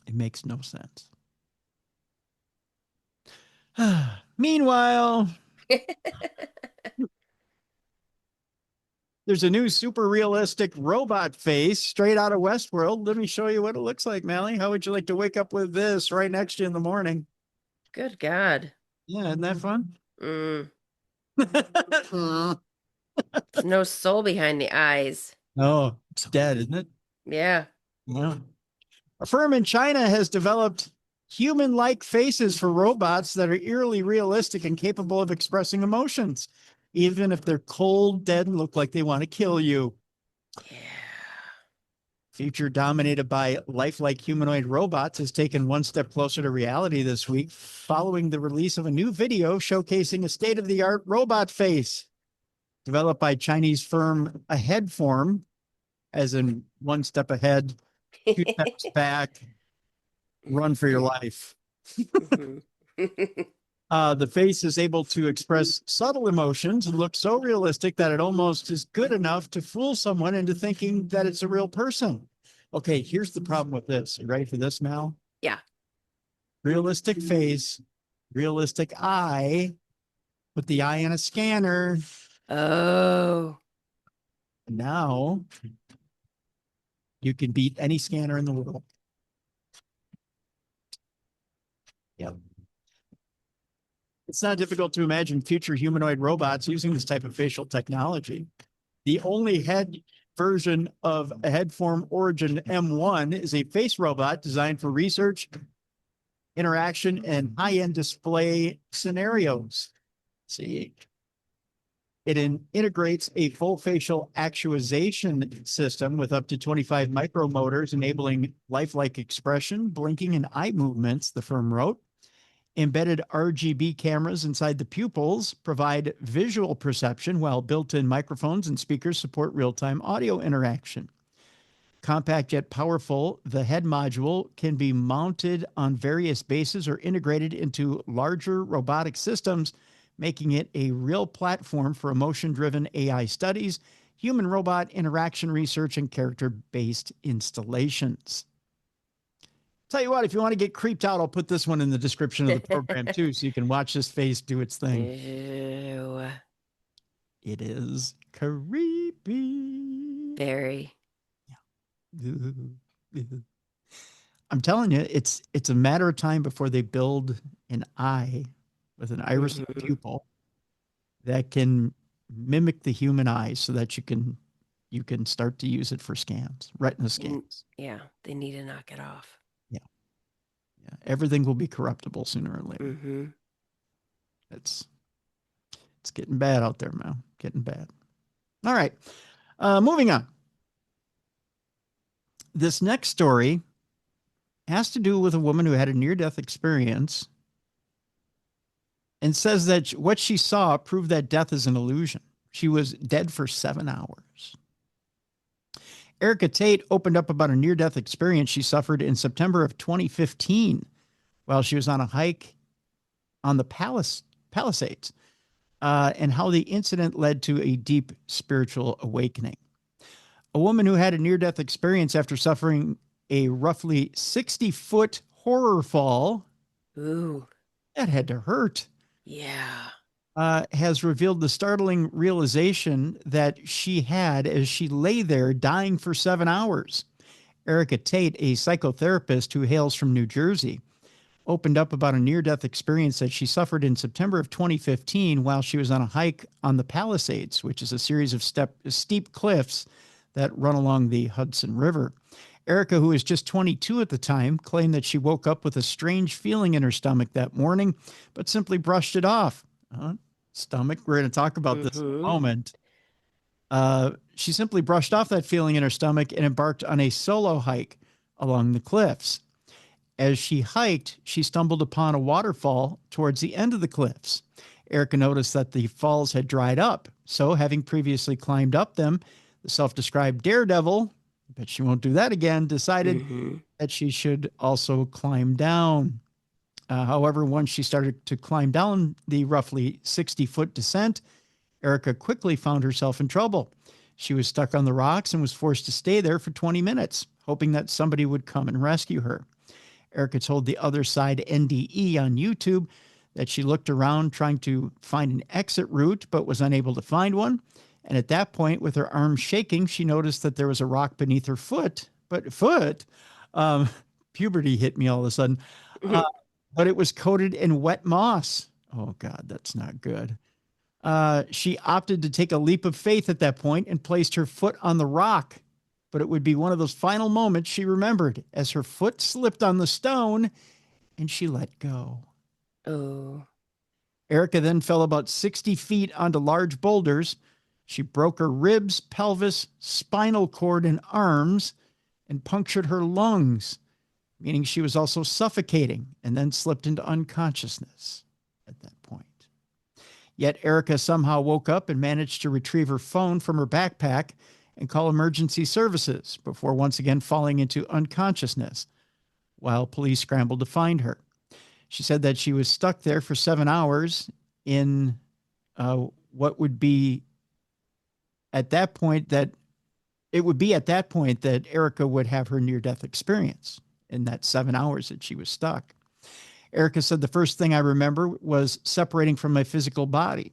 It makes no sense. Meanwhile, there's a new super realistic robot face straight out of Westworld. Let me show you what it looks like, Mallie. How would you like to wake up with this right next to you in the morning? Good God. Yeah, isn't that fun? There's no soul behind the eyes. No, it's dead, isn't it? Yeah. Yeah. A firm in China has developed human-like faces for robots that are eerily realistic and capable of expressing emotions, even if they're cold, dead, and look like they want to kill you. Yeah. Future dominated by lifelike humanoid robots has taken one step closer to reality this week, following the release of a new video showcasing a state-of-the-art robot face developed by Chinese firm Aheadform, as in one step ahead, 2 steps back, run for your life. The face is able to express subtle emotions and look so realistic that it almost is good enough to fool someone into thinking that it's a real person. Okay, here's the problem with this. You ready for this, Mal? Yeah. Realistic face, realistic eye, put the eye in a scanner. Oh. Now you can beat any scanner in the world. Yep. It's not difficult to imagine future humanoid robots using this type of facial technology. The only head version of a Headform Origin M1 is a face robot designed for research, interaction, and high-end display scenarios. See, It integrates a full facial actuation system with up to 25 micromotors, enabling lifelike expression, blinking, and eye movements, the firm wrote. Embedded RGB cameras inside the pupils provide visual perception, while built-in microphones and speakers support real-time audio interaction. Compact yet powerful, the head module can be mounted on various bases or integrated into larger robotic systems, making it a real platform for emotion-driven AI studies, human-robot interaction research, and character-based installations. Tell you what, if you want to get creeped out, I'll put this one in the description of the program too, so you can watch this face do its thing. Ew. It is creepy. Very. I'm telling you, it's a matter of time before they build an eye with an iris and pupil that can mimic the human eye, so that you can start to use it for scans, retina scans. Yeah, they need to knock it off. Yeah. Everything will be corruptible sooner or later. Mm-hmm. It's getting bad out there, man. Getting bad. All right. Moving on. This next story has to do with a woman who had a near-death experience and says that what she saw proved that death is an illusion. She was dead for 7 hours. Erica Tate opened up about a near-death experience she suffered in September of 2015 while she was on a hike on the Palisades, and how the incident led to a deep spiritual awakening. A woman who had a near-death experience after suffering a roughly 60-foot horror fall. Ooh. That had to hurt. Yeah. Has revealed the startling realization that she had as she lay there dying for 7 hours. Erica Tate, a psychotherapist who hails from New Jersey, opened up about a near-death experience that she suffered in September of 2015 while she was on a hike on the Palisades, which is a series of steep cliffs that run along the Hudson River. Erica, who was just 22 at the time, claimed that she woke up with a strange feeling in her stomach that morning, but simply brushed it off. Stomach, we're going to talk about this in a moment. She simply brushed off that feeling in her stomach and embarked on a solo hike along the cliffs. As she hiked, she stumbled upon a waterfall towards the end of the cliffs. Erica noticed that the falls had dried up, so having previously climbed up them, the self-described daredevil, but she won't do that again, decided that she should also climb down. However, once she started to climb down the roughly 60-foot descent, Erica quickly found herself in trouble. She was stuck on the rocks and was forced to stay there for 20 minutes, hoping that somebody would come and rescue her. Erica told the Other Side NDE on YouTube that she looked around trying to find an exit route, but was unable to find one. And at that point, with her arms shaking, she noticed that there was a rock beneath her foot. Puberty hit me all of a sudden. But it was coated in wet moss. Oh, God, that's not good. She opted to take a leap of faith at that point and placed her foot on the rock. But it would be one of those final moments she remembered as her foot slipped on the stone and she let go. Oh. Erica then fell about 60 feet onto large boulders. She broke her ribs, pelvis, spinal cord, and arms and punctured her lungs, meaning she was also suffocating, and then slipped into unconsciousness at that point. Yet Erica somehow woke up and managed to retrieve her phone from her backpack and call emergency services before once again falling into unconsciousness while police scrambled to find her. She said that she was stuck there for 7 hours in what would be at that point that Erica would have her near-death experience in that 7 hours that she was stuck. Erica said, the first thing I remember was separating from my physical body.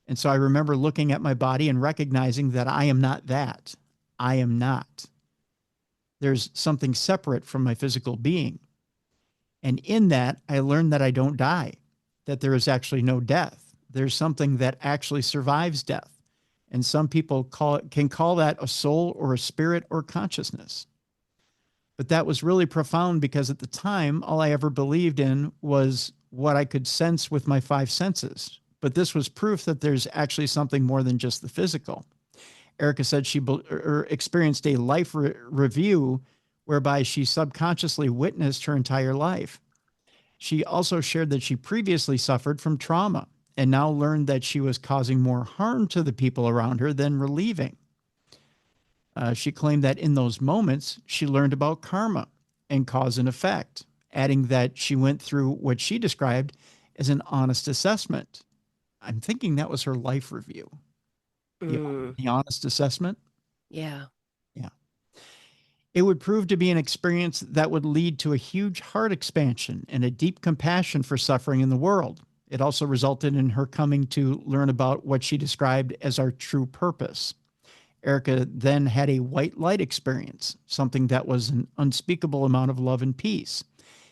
And so I remember looking at my body and recognizing that I am not that. I am not. There's something separate from my physical being. And in that, I learned that I don't die, that there is actually no death. There's something that actually survives death. And some people can call that a soul or a spirit or consciousness. But that was really profound because at the time, all I ever believed in was what I could sense with my five senses, but this was proof that there's actually something more than just the physical. Erica said she experienced a life review whereby she subconsciously witnessed her entire life. She also shared that she previously suffered from trauma and now learned that she was causing more harm to the people around her than relieving. She claimed that in those moments, she learned about karma and cause and effect, adding that she went through what she described as an honest assessment. I'm thinking that was her life review. The honest assessment? Yeah. Yeah. It would prove to be an experience that would lead to a huge heart expansion and a deep compassion for suffering in the world. It also resulted in her coming to learn about what she described as our true purpose. Erica then had a white light experience, something that was an unspeakable amount of love and peace,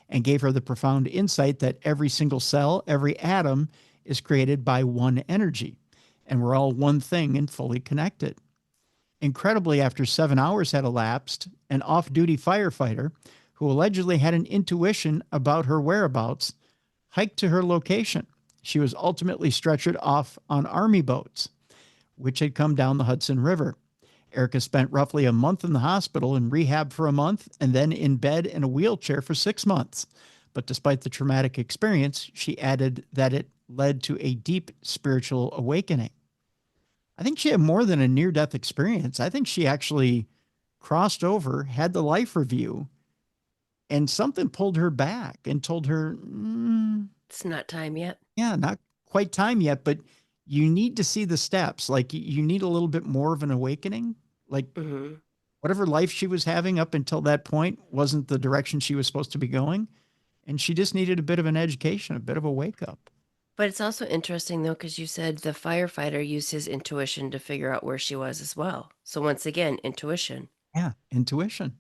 and gave her the profound insight that every single cell, every atom is created by one energy, and we're all one thing and fully connected. Incredibly, after 7 hours had elapsed, an off-duty firefighter, who allegedly had an intuition about her whereabouts, hiked to her location. She was ultimately stretchered off on army boats, which had come down the Hudson River. Erica spent roughly a month in the hospital in rehab for a month and then in bed in a wheelchair for 6 months. But despite the traumatic experience, she added that it led to a deep spiritual awakening. I think she had more than a near-death experience. I think she actually crossed over, had the life review, and something pulled her back and told her, it's not time yet. Yeah, not quite time yet, but you need to see the steps. Like, you need a little bit more of an awakening. Like, whatever life she was having up until that point wasn't the direction she was supposed to be going. And she just needed a bit of an education, a bit of a wake up. But it's also interesting, though, because you said the firefighter used his intuition to figure out where she was as well. So once again, intuition. Yeah, intuition.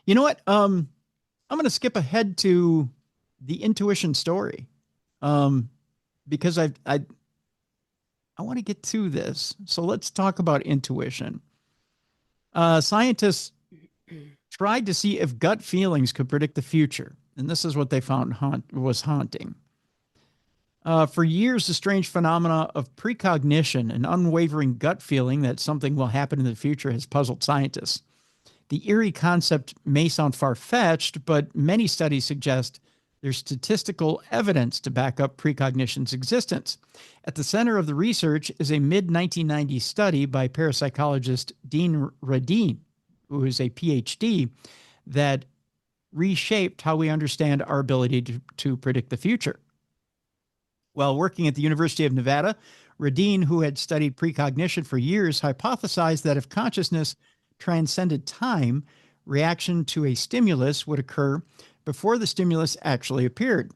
You know what? I'm going to skip ahead to the intuition story, because I want to get to this. So let's talk about intuition. Scientists tried to see if gut feelings could predict the future, and this is what they found was haunting. For years, the strange phenomena of precognition, an unwavering gut feeling that something will happen in the future, has puzzled scientists. The eerie concept may sound far-fetched, but many studies suggest there's statistical evidence to back up precognition's existence. At the center of the research is a mid-1990s study by parapsychologist Dean Radin, who is a PhD, that reshaped how we understand our ability to predict the future. While working at the University of Nevada, Radin, who had studied precognition for years, hypothesized that if consciousness transcended time, reaction to a stimulus would occur before the stimulus actually appeared.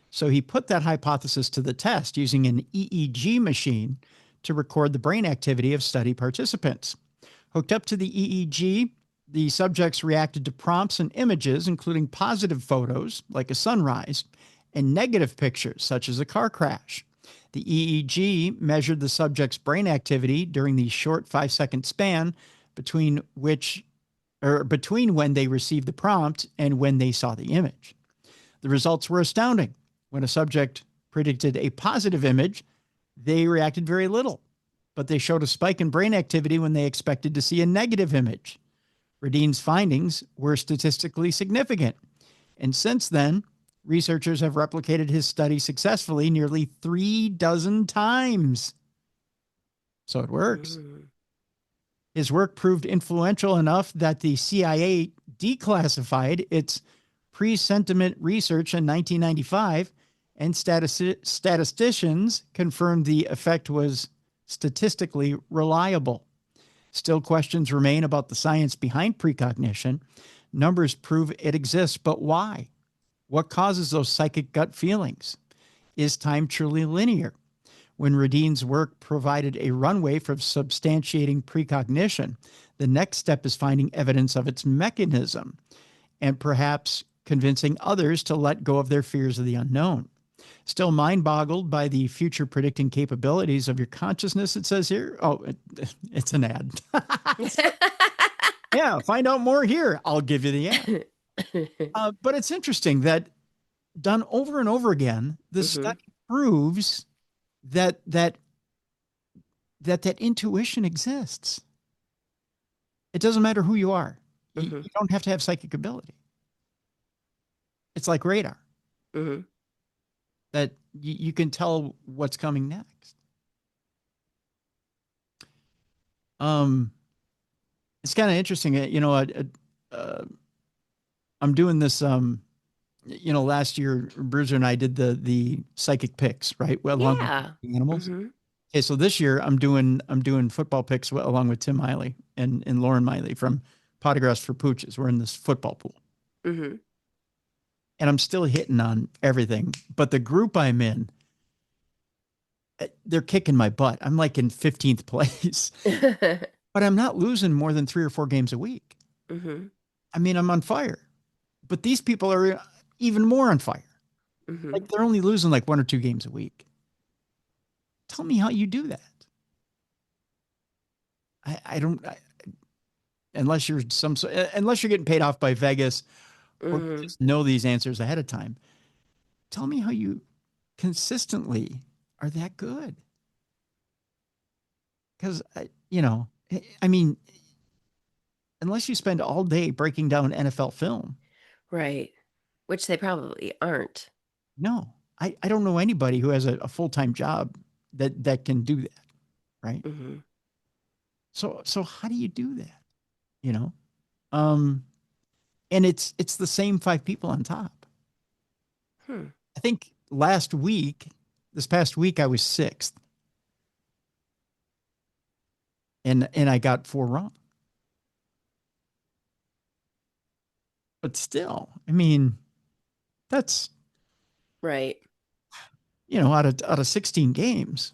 So he put that hypothesis to the test using an EEG machine to record the brain activity of study participants. Hooked up to the EEG, the subjects reacted to prompts and images, including positive photos, like a sunrise, and negative pictures, such as a car crash. The EEG measured the subject's brain activity during the short 5-second span between when they received the prompt and when they saw the image. The results were astounding. When a subject predicted a positive image, they reacted very little, but they showed a spike in brain activity when they expected to see a negative image. Radin's findings were statistically significant, and since then, researchers have replicated his study successfully nearly 36 times. So it works. His work proved influential enough that the CIA declassified its pre-sentiment research in 1995, and statisticians confirmed the effect was statistically reliable. Still, questions remain about the science behind precognition. Numbers prove it exists, but why? What causes those psychic gut feelings? Is time truly linear? When Radin's work provided a runway for substantiating precognition, the next step is finding evidence of its mechanism and perhaps convincing others to let go of their fears of the unknown. Still mind-boggled by the future predicting capabilities of your consciousness, it says here. Oh, it's an ad. Yeah, find out more here. I'll give you the ad. But it's interesting that done over and over again, this study proves that intuition exists. It doesn't matter who you are. You don't have to have psychic ability. It's like radar. That you can tell what's coming next. It's kind of interesting. I'm doing this. Last year, Bruiser and I did the psychic picks, right? Well, along with the animals. Okay, so this year I'm doing football picks along with Tim Miley and Lauren Miley from Pottergrass for Pooches. We're in this football pool, and I'm still hitting on everything. But the group I'm in, they're kicking my butt. I'm like in 15th place, but I'm not losing more than 3 or 4 games a week. I mean, I'm on fire, but these people are even more on fire. Like they're only losing like 1 or 2 games a week. Tell me how you do that. I don't, unless you're getting paid off by Vegas or just know these answers ahead of time. Tell me how you consistently are that good. Because, I mean, unless you spend all day breaking down NFL film. Right. Which they probably aren't. No, I don't know anybody who has a full-time job that can do that. Right. So how do you do that? And it's the same 5 people on top. I think this past week, I was 6th. And I got 4 wrong. But still, I mean, that's right. Out of 16 games,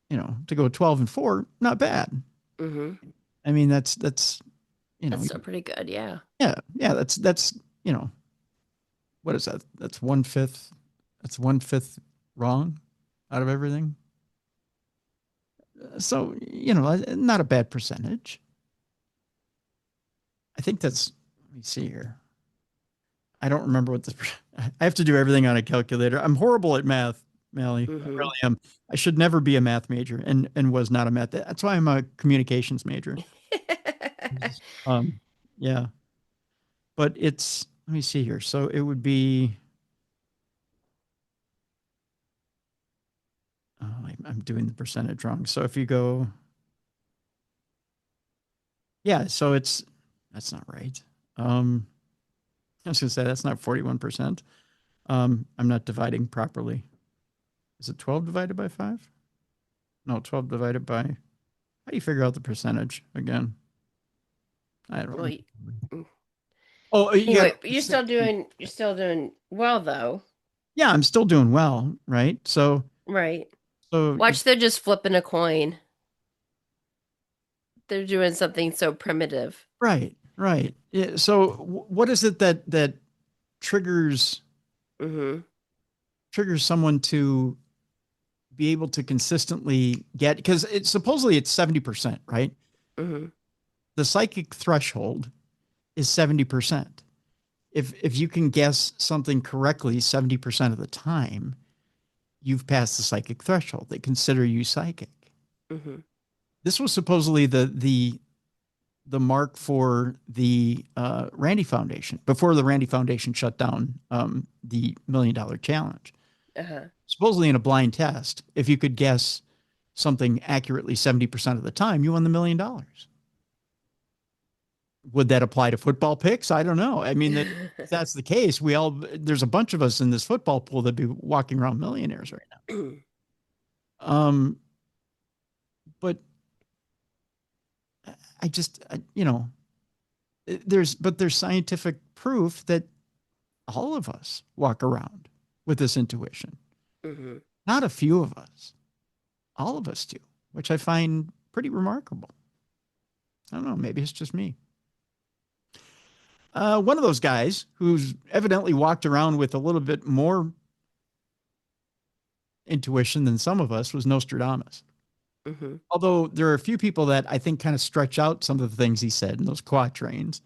to go 12-4, not bad. I mean, that's that's still pretty good. Yeah. Yeah. That's what is that? That's 1/5. That's 1/5 wrong out of everything. So, not a bad percentage. I think that's, let me see here. I don't remember what this, I have to do everything on a calculator. I'm horrible at math, Mallie. I really am. I should never be a math major and was not a math. That's why I'm a communications major. Yeah. But it's, let me see here. So it would be, I'm doing the percentage wrong. So if you go, yeah, so that's not right. I was going to say that's not 41%. I'm not dividing properly. Is it 12 divided by 5? No, 12 divided by, how do you figure out the percentage again? I don't know. Anyway, you're still doing well though. Yeah, I'm still doing well, right? So watch, they're just flipping a coin. They're doing something so primitive. Right. Yeah, so what is it that triggers someone to be able to consistently get, because it's supposedly it's 70%, right? The psychic threshold is 70%. If you can guess something correctly 70% of the time, you've passed the psychic threshold. They consider you psychic. This was supposedly the mark for the Randy Foundation before the Randy Foundation shut down the $1 Million Challenge. Supposedly in a blind test, if you could guess something accurately 70% of the time, you won the $1 million. Would that apply to football picks? I don't know. I mean, if that's the case, there's a bunch of us in this football pool that'd be walking around millionaires right now. But there's scientific proof that all of us walk around with this intuition. Not a few of us. All of us do, which I find pretty remarkable. I don't know. Maybe it's just me. One of those guys who's evidently walked around with a little bit more intuition than some of us was Nostradamus. Although there are a few people that I think kind of stretch out some of the things he said in those quatrains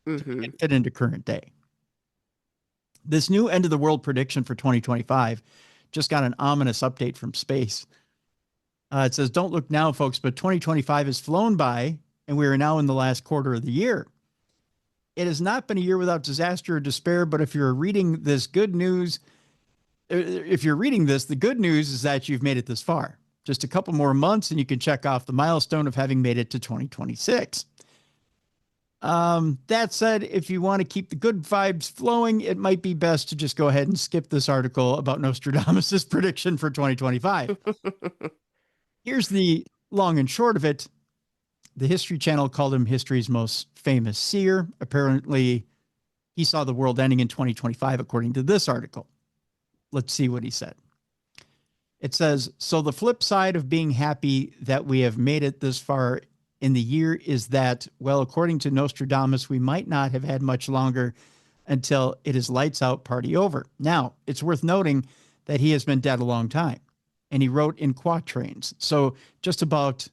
to fit into current day. This new end of the world prediction for 2025 just got an ominous update from space. It says, don't look now, folks, but 2025 has flown by, and we are now in the last quarter of the year. It has not been a year without disaster or despair, but if you're reading this good news, the good news is that you've made it this far. Just a couple more months, and you can check off the milestone of having made it to 2026. That said, if you want to keep the good vibes flowing, it might be best to just go ahead and skip this article about Nostradamus' prediction for 2025. Here's the long and short of it. The History Channel called him history's most famous seer. Apparently, he saw the world ending in 2025, according to this article. Let's see what he said. It says, so the flip side of being happy that we have made it this far in the year is that, well, according to Nostradamus, we might not have had much longer until it is lights out, party over. Now, it's worth noting that he has been dead a long time, and he wrote in quatrains. So just about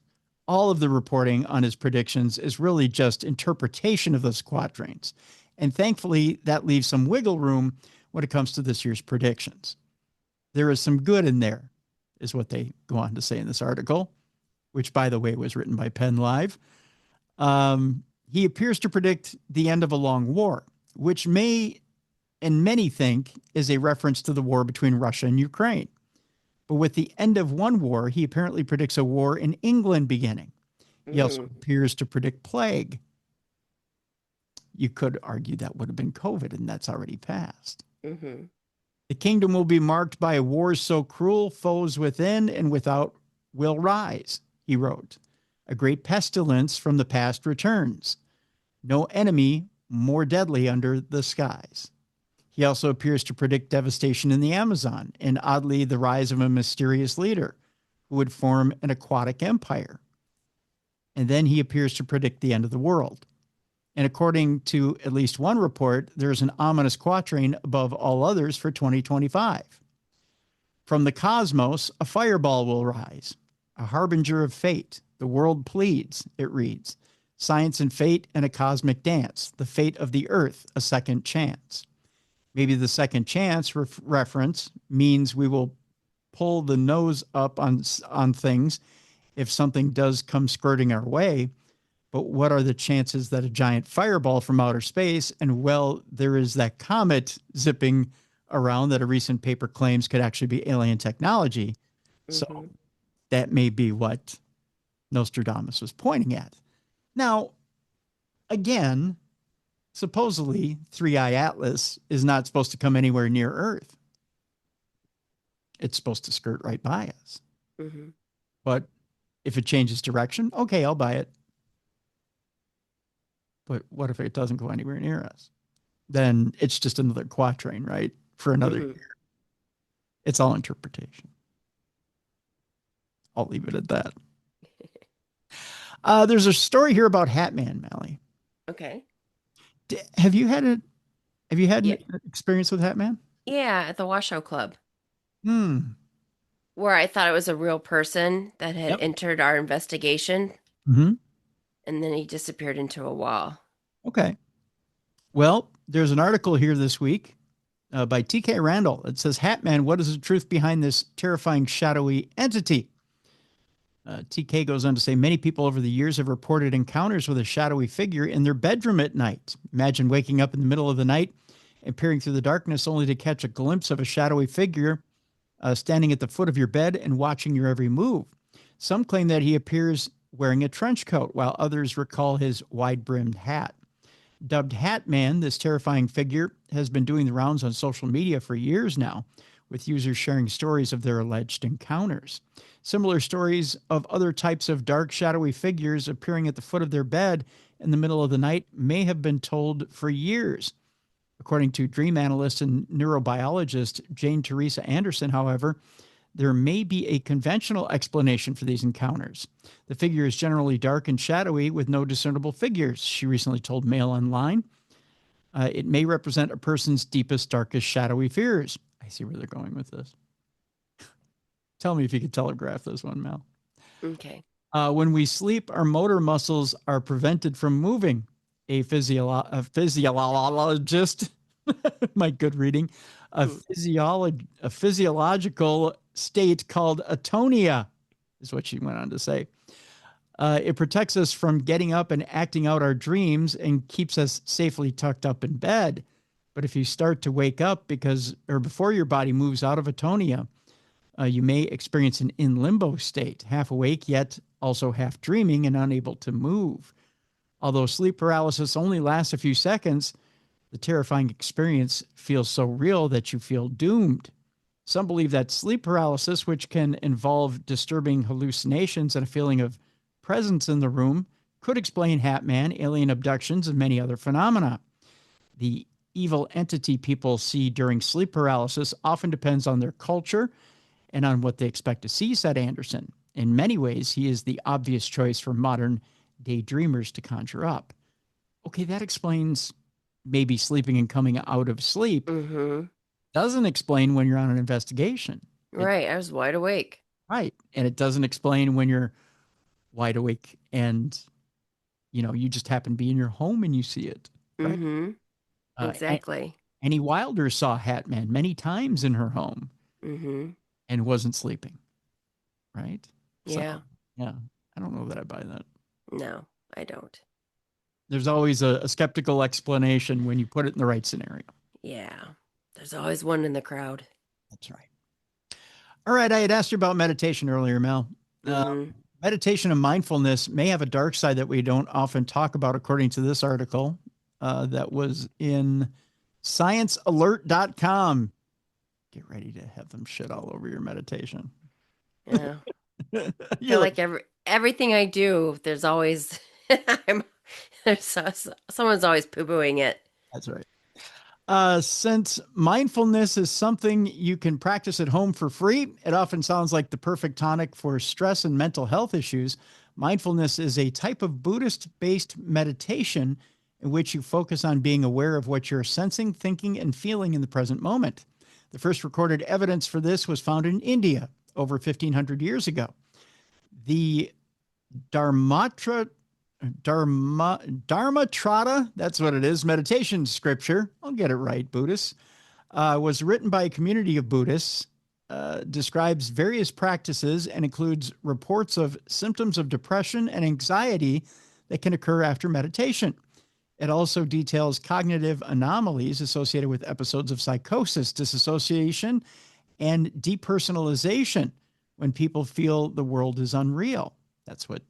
all of the reporting on his predictions is really just interpretation of those quatrains. And thankfully, that leaves some wiggle room when it comes to this year's predictions. There is some good in there, is what they go on to say in this article, which, by the way, was written by Penn Live. He appears to predict the end of a long war, which may, and many think, is a reference to the war between Russia and Ukraine. But with the end of one war, he apparently predicts a war in England beginning. He also appears to predict plague. You could argue that would have been COVID, and that's already passed. The kingdom will be marked by wars so cruel, foes within and without will rise, he wrote. A great pestilence from the past returns. No enemy more deadly under the skies. He also appears to predict devastation in the Amazon and, oddly, the rise of a mysterious leader who would form an aquatic empire. And then he appears to predict the end of the world. And according to at least one report, there's an ominous quatrain above all others for 2025. From the cosmos, a fireball will rise, a harbinger of fate. The world pleads, it reads. Science and fate and a cosmic dance. The fate of the earth, a second chance. Maybe the second chance reference means we will pull the nose up on things if something does come skirting our way. But what are the chances that a giant fireball from outer space, and well, there is that comet zipping around that a recent paper claims could actually be alien technology. So that may be what Nostradamus was pointing at. Now, again, supposedly 3i Atlas is not supposed to come anywhere near Earth. It's supposed to skirt right by us. But if it changes direction, okay, I'll buy it. But what if it doesn't go anywhere near us? Then it's just another quatrain, right? For another year. It's all interpretation. I'll leave it at that. There's a story here about Hat Man, Mallie. Okay. Have you had an experience with Hat Man? Yeah, at the Washoe Club. Where I thought it was a real person that had entered our investigation. And then he disappeared into a wall. Okay. Well, there's an article here this week by T.K. Randall. It says, Hat Man, what is the truth behind this terrifying shadowy entity? TK goes on to say, many people over the years have reported encounters with a shadowy figure in their bedroom at night. Imagine waking up in the middle of the night and peering through the darkness only to catch a glimpse of a shadowy figure standing at the foot of your bed and watching your every move. Some claim that he appears wearing a trench coat, while others recall his wide-brimmed hat. Dubbed Hat Man, this terrifying figure has been doing the rounds on social media for years now, with users sharing stories of their alleged encounters. Similar stories of other types of dark, shadowy figures appearing at the foot of their bed in the middle of the night may have been told for years. According to dream analyst and neurobiologist Jane Teresa Anderson, however, there may be a conventional explanation for these encounters. The figure is generally dark and shadowy with no discernible figures, she recently told Mail Online. It may represent a person's deepest, darkest, shadowy fears. I see where they're going with this. Tell me if you could telegraph this one, Mel. Okay. When we sleep, our motor muscles are prevented from moving. A physiologist, my good reading, a physiological state called atonia, is what she went on to say. It protects us from getting up and acting out our dreams and keeps us safely tucked up in bed. But if you start to wake up before your body moves out of atonia, you may experience an in limbo state, half awake, yet also half dreaming and unable to move. Although sleep paralysis only lasts a few seconds, the terrifying experience feels so real that you feel doomed. Some believe that sleep paralysis, which can involve disturbing hallucinations and a feeling of presence in the room, could explain Hat Man, alien abductions, and many other phenomena. The evil entity people see during sleep paralysis often depends on their culture and on what they expect to see, said Anderson. In many ways, he is the obvious choice for modern daydreamers to conjure up. Okay, that explains maybe sleeping and coming out of sleep. Mm-hmm. Doesn't explain when you're on an investigation. Right, I was wide awake. Right, and it doesn't explain when you're wide awake and, you just happen to be in your home and you see it. Right? Mm-hmm. Exactly. Annie Wilder saw Hat Man many times in her home and wasn't sleeping. Right? Yeah. So, yeah. I don't know that I buy that. No, I don't. There's always a skeptical explanation when you put it in the right scenario. Yeah. There's always one in the crowd. That's right. All right. I had asked you about meditation earlier, Mel. Meditation and mindfulness may have a dark side that we don't often talk about, according to this article that was in sciencealert.com. Get ready to have them shit all over your meditation. Yeah. I feel like everything I do, there's always someone's always poo-pooing it. That's right. Since mindfulness is something you can practice at home for free, it often sounds like the perfect tonic for stress and mental health issues. Mindfulness is a type of Buddhist-based meditation in which you focus on being aware of what you're sensing, thinking, and feeling in the present moment. The first recorded evidence for this was found in India over 1,500 years ago. The Dharmatra, that's what it is, meditation scripture, I'll get it right, Buddhists, was written by a community of Buddhists, describes various practices, and includes reports of symptoms of depression and anxiety that can occur after meditation. It also details cognitive anomalies associated with episodes of psychosis, disassociation, and depersonalization when people feel the world is unreal. That's what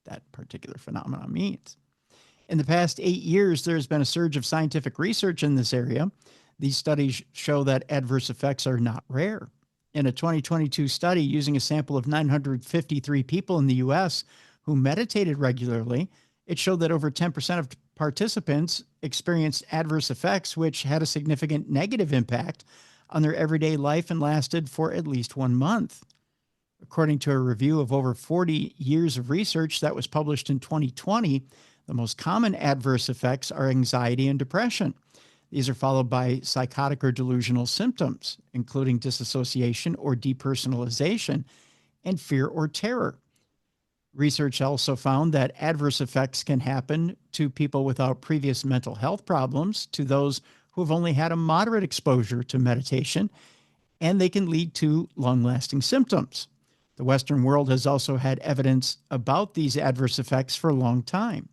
that particular phenomenon means. In the past 8 years, there's been a surge of scientific research in this area. These studies show that adverse effects are not rare. In a 2022 study using a sample of 953 people in the U.S. who meditated regularly, it showed that over 10% of participants experienced adverse effects, which had a significant negative impact on their everyday life and lasted for at least 1 month. According to a review of over 40 years of research that was published in 2020, the most common adverse effects are anxiety and depression. These are followed by psychotic or delusional symptoms, including disassociation or depersonalization, and fear or terror. Research also found that adverse effects can happen to people without previous mental health problems, to those who have only had a moderate exposure to meditation, and they can lead to long-lasting symptoms. The Western world has also had evidence about these adverse effects for a long time.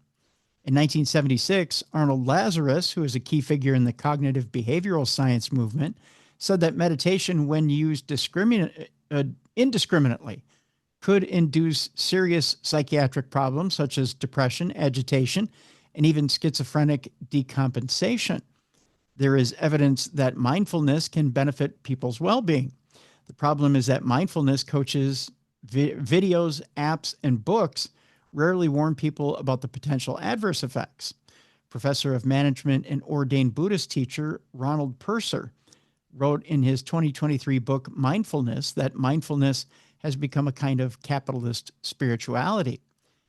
In 1976, Arnold Lazarus, who is a key figure in the cognitive behavioral science movement, said that meditation, when used indiscriminately, could induce serious psychiatric problems such as depression, agitation, and even schizophrenic decompensation. There is evidence that mindfulness can benefit people's well-being. The problem is that mindfulness coaches, videos, apps, and books rarely warn people about the potential adverse effects. Professor of Management and ordained Buddhist teacher Ronald Purser wrote in his 2023 book, Mindfulness, that mindfulness has become a kind of capitalist spirituality.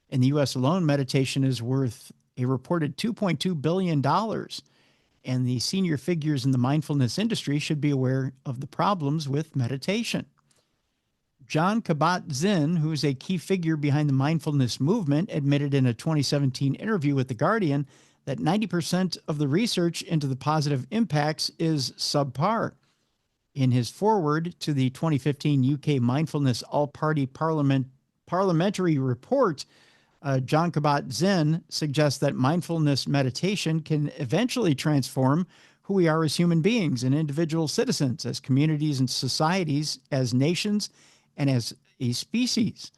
In the U.S. alone, meditation is worth a reported $2.2 billion, and the senior figures in the mindfulness industry should be aware of the problems with meditation. John Kabat-Zinn, who is a key figure behind the mindfulness movement, admitted in a 2017 interview with The Guardian that 90% of the research into the positive impacts is subpar. In his foreword to the 2015 UK Mindfulness All-Party Parliamentary Report, John Kabat-Zinn suggests that mindfulness meditation can eventually transform who we are as human beings and individual citizens, as communities and societies, as nations, and as a species.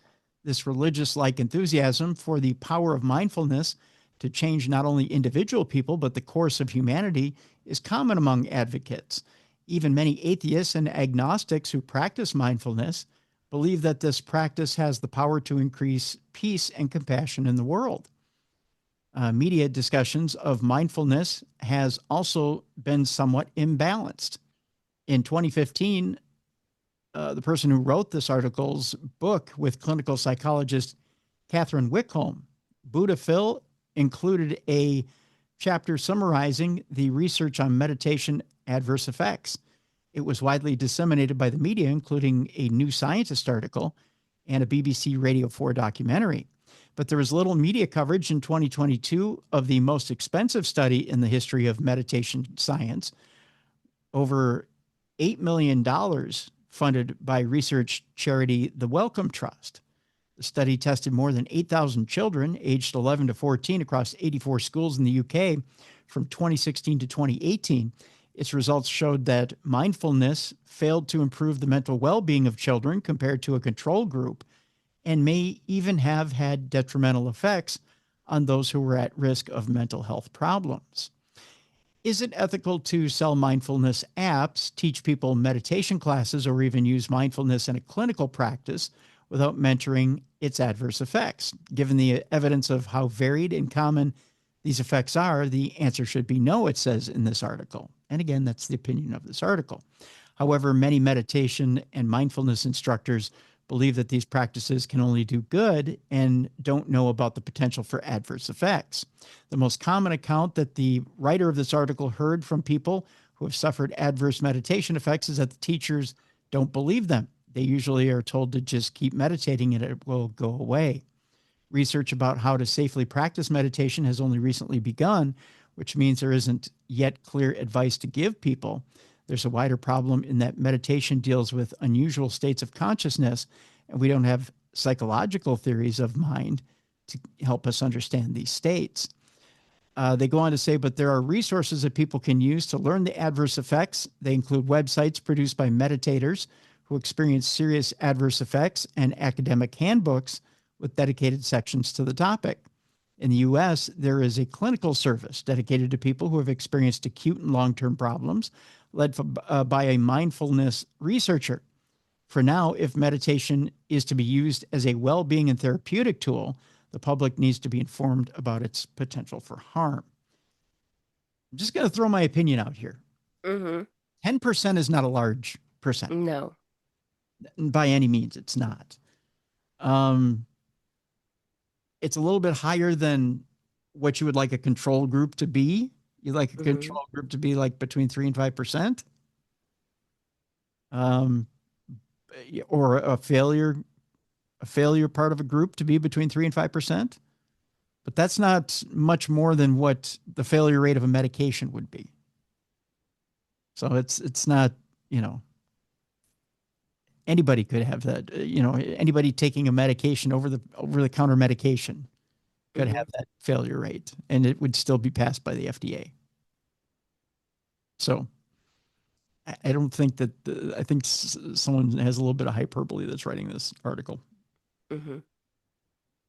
This religious-like enthusiasm for the power of mindfulness to change not only individual people, but the course of humanity is common among advocates. Even many atheists and agnostics who practice mindfulness believe that this practice has the power to increase peace and compassion in the world. Media discussions of mindfulness has also been somewhat imbalanced. In 2015, the person who wrote this article's book with clinical psychologist Catherine Wickholm, Buddha Phil, included a chapter summarizing the research on meditation adverse effects. It was widely disseminated by the media, including a New Scientist article and a BBC Radio 4 documentary. But there was little media coverage in 2022 of the most expensive study in the history of meditation science, over $8 million funded by research charity The Wellcome Trust. The study tested more than 8,000 children aged 11 to 14 across 84 schools in the UK from 2016 to 2018. Its results showed that mindfulness failed to improve the mental well-being of children compared to a control group, and may even have had detrimental effects on those who were at risk of mental health problems. Is it ethical to sell mindfulness apps, teach people meditation classes, or even use mindfulness in a clinical practice without mentoring its adverse effects? Given the evidence of how varied and common these effects are, the answer should be no, it says in this article. And again, that's the opinion of this article. However, many meditation and mindfulness instructors believe that these practices can only do good and don't know about the potential for adverse effects. The most common account that the writer of this article heard from people who have suffered adverse meditation effects is that the teachers don't believe them. They usually are told to just keep meditating and it will go away. Research about how to safely practice meditation has only recently begun, which means there isn't yet clear advice to give people. There's a wider problem in that meditation deals with unusual states of consciousness, and we don't have psychological theories of mind to help us understand these states. They go on to say, but there are resources that people can use to learn the adverse effects. They include websites produced by meditators who experience serious adverse effects and academic handbooks with dedicated sections to the topic. In the US, there is a clinical service dedicated to people who have experienced acute and long-term problems, led by a mindfulness researcher. For now, if meditation is to be used as a well-being and therapeutic tool, the public needs to be informed about its potential for harm. I'm just going to throw my opinion out here. 10% is not a large percent. No. By any means, it's not. It's a little bit higher than what you would like a control group to be. You'd like a control group to be like between 3 and 5%. Or a failure part of a group to be between 3 and 5%. But that's not much more than what the failure rate of a medication would be. So it's not, anybody could have that, anybody taking a medication over the counter medication could have that failure rate, and it would still be passed by the FDA. So I don't think that, I think someone has a little bit of hyperbole that's writing this article.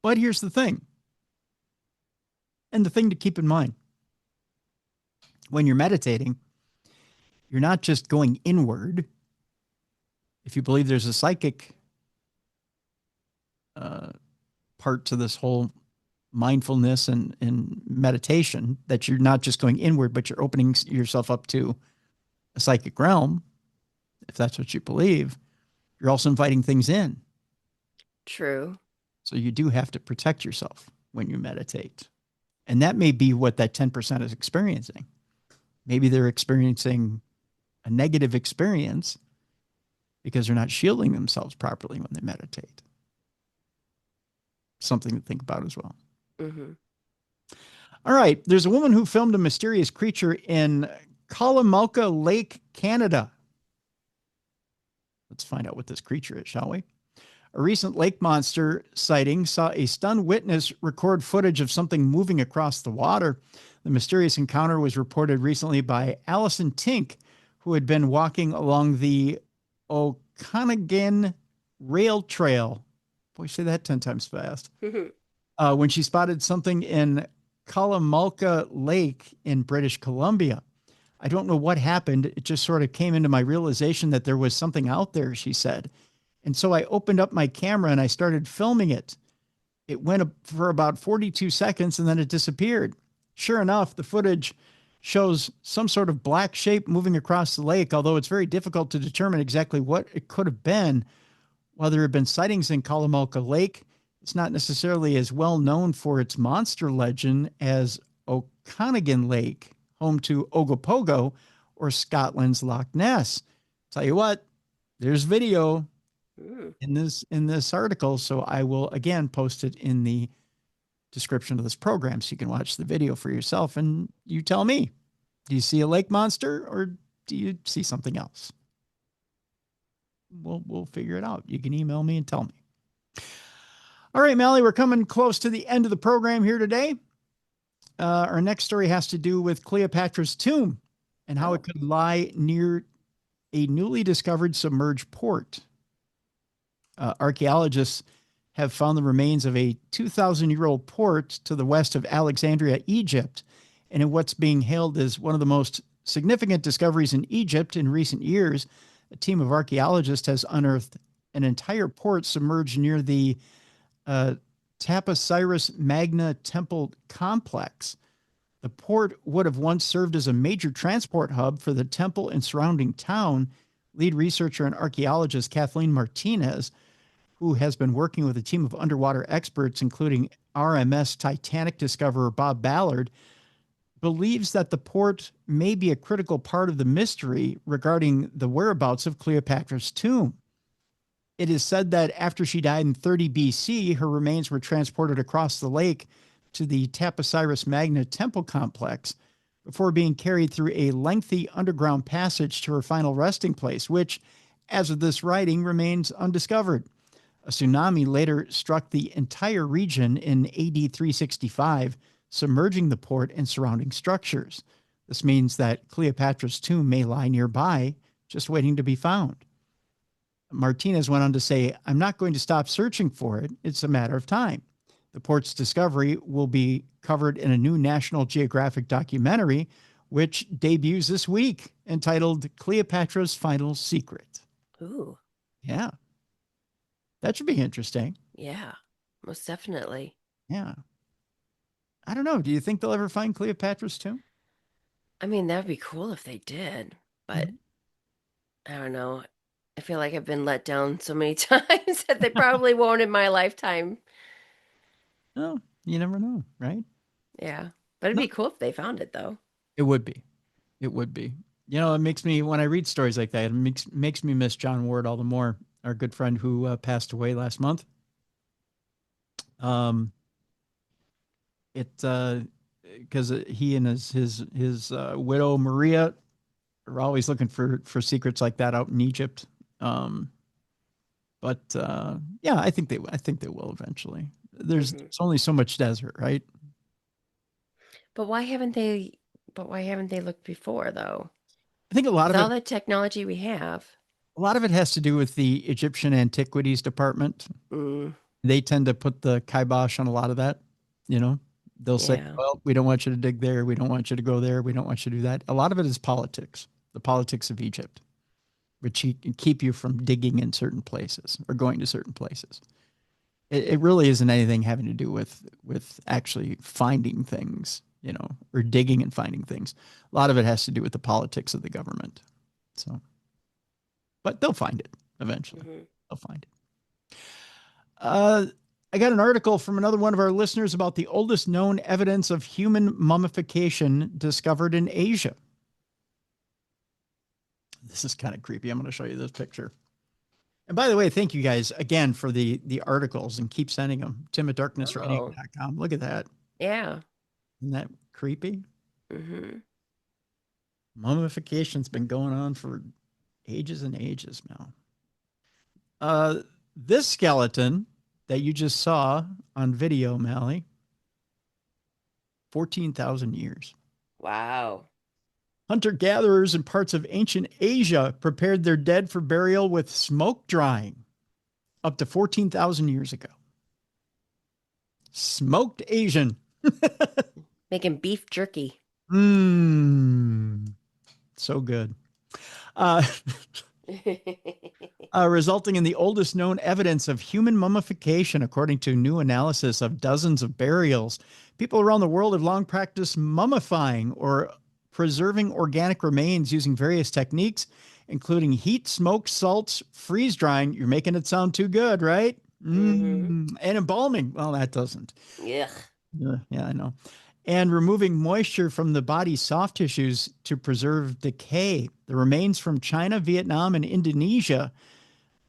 But here's the thing. And the thing to keep in mind, when you're meditating, you're not just going inward. If you believe there's a psychic part to this whole mindfulness and meditation, that you're not just going inward, but you're opening yourself up to a psychic realm, if that's what you believe, you're also inviting things in. True. So you do have to protect yourself when you meditate. And that may be what that 10% is experiencing. Maybe they're experiencing a negative experience because they're not shielding themselves properly when they meditate. Something to think about as well. All right. There's a woman who filmed a mysterious creature in Kalamalka Lake, Canada. Let's find out what this creature is, shall we? A recent lake monster sighting saw a stunned witness record footage of something moving across the water. The mysterious encounter was reported recently by Allison Tink, who had been walking along the Okanagan Rail Trail. Boy, say that 10 times fast. When she spotted something in Kalamalka Lake in British Columbia. I don't know what happened. It just sort of came into my realization that there was something out there, she said. And so I opened up my camera and I started filming it. It went for about 42 seconds and then it disappeared. Sure enough, the footage shows some sort of black shape moving across the lake, although it's very difficult to determine exactly what it could have been. While there have been sightings in Kalamalka Lake, it's not necessarily as well known for its monster legend as Okanagan Lake, home to Ogopogo, or Scotland's Loch Ness. Tell you what, there's video in this article, so I will again post it in the description of this program so you can watch the video for yourself and you tell me, do you see a lake monster or do you see something else? We'll figure it out. You can email me and tell me. All right, Mallie, we're coming close to the end of the program here today. Our next story has to do with Cleopatra's tomb and how it could lie near a newly discovered submerged port. Archaeologists have found the remains of a 2,000-year-old port to the west of Alexandria, Egypt, and in what's being hailed as one of the most significant discoveries in Egypt in recent years. A team of archaeologists has unearthed an entire port submerged near the Taposiris Magna Temple complex. The port would have once served as a major transport hub for the temple and surrounding town. Lead researcher and archaeologist Kathleen Martinez, who has been working with a team of underwater experts, including RMS Titanic discoverer Bob Ballard, believes that the port may be a critical part of the mystery regarding the whereabouts of Cleopatra's tomb. It is said that after she died in 30 BC, her remains were transported across the lake to the Taposiris Magna Temple complex before being carried through a lengthy underground passage to her final resting place, which, as of this writing, remains undiscovered. A tsunami later struck the entire region in AD 365, submerging the port and surrounding structures. This means that Cleopatra's tomb may lie nearby, just waiting to be found. Martinez went on to say, "I'm not going to stop searching for it. It's a matter of time." The port's discovery will be covered in a new National Geographic documentary, which debuts this week, entitled Cleopatra's Final Secret. Ooh. Yeah. That should be interesting. Yeah, most definitely. Yeah. I don't know. Do you think they'll ever find Cleopatra's tomb? I mean, that'd be cool if they did, but I don't know. I feel like I've been let down so many times that they probably won't in my lifetime. No, you never know, right? Yeah, but it'd be cool if they found it, though. It would be. It would be. You know, it makes me, when I read stories like that, it makes me miss John Ward all the more, our good friend who passed away last month. Because he and his widow Maria are always looking for secrets like that out in Egypt. But yeah, I think they will eventually. There's only so much desert, right? But why haven't they looked before, though? I think a lot With of all the technology we have. A lot of it has to do with the Egyptian Antiquities Department. They tend to put the kibosh on a lot of that. You know, they'll say, well, we don't want you to dig there. We don't want you to go there. We don't want you to do that. A lot of it is politics, the politics of Egypt, which can keep you from digging in certain places or going to certain places. It really isn't anything having to do with actually finding things, you know, or digging and finding things. A lot of it has to do with the politics of the government. So, but they'll find it eventually. They'll find it. I got an article from another one of our listeners about the oldest known evidence of human mummification discovered in Asia. This is kind of creepy. I'm going to show you this picture. And by the way, thank you guys again for the articles and keep sending them. Tim at darknessradio.com. Look at that. Yeah. Isn't that creepy? Mummification's been going on for ages and ages now. Uh, this skeleton that you just saw on video, Mallie, 14,000 years. Wow. Hunter-gatherers in parts of ancient Asia prepared their dead for burial with smoke drying up to 14,000 years ago. Smoked Asian. Making beef jerky. So good. Resulting in the oldest known evidence of human mummification, according to new analysis of dozens of burials. People around the world have long practiced mummifying or preserving organic remains using various techniques, including heat, smoke, salts, freeze drying. You're making it sound too good, right? And embalming. Well, that doesn't. Yeah. Yeah, I know. And removing moisture from the body's soft tissues to preserve decay. The remains from China, Vietnam, and Indonesia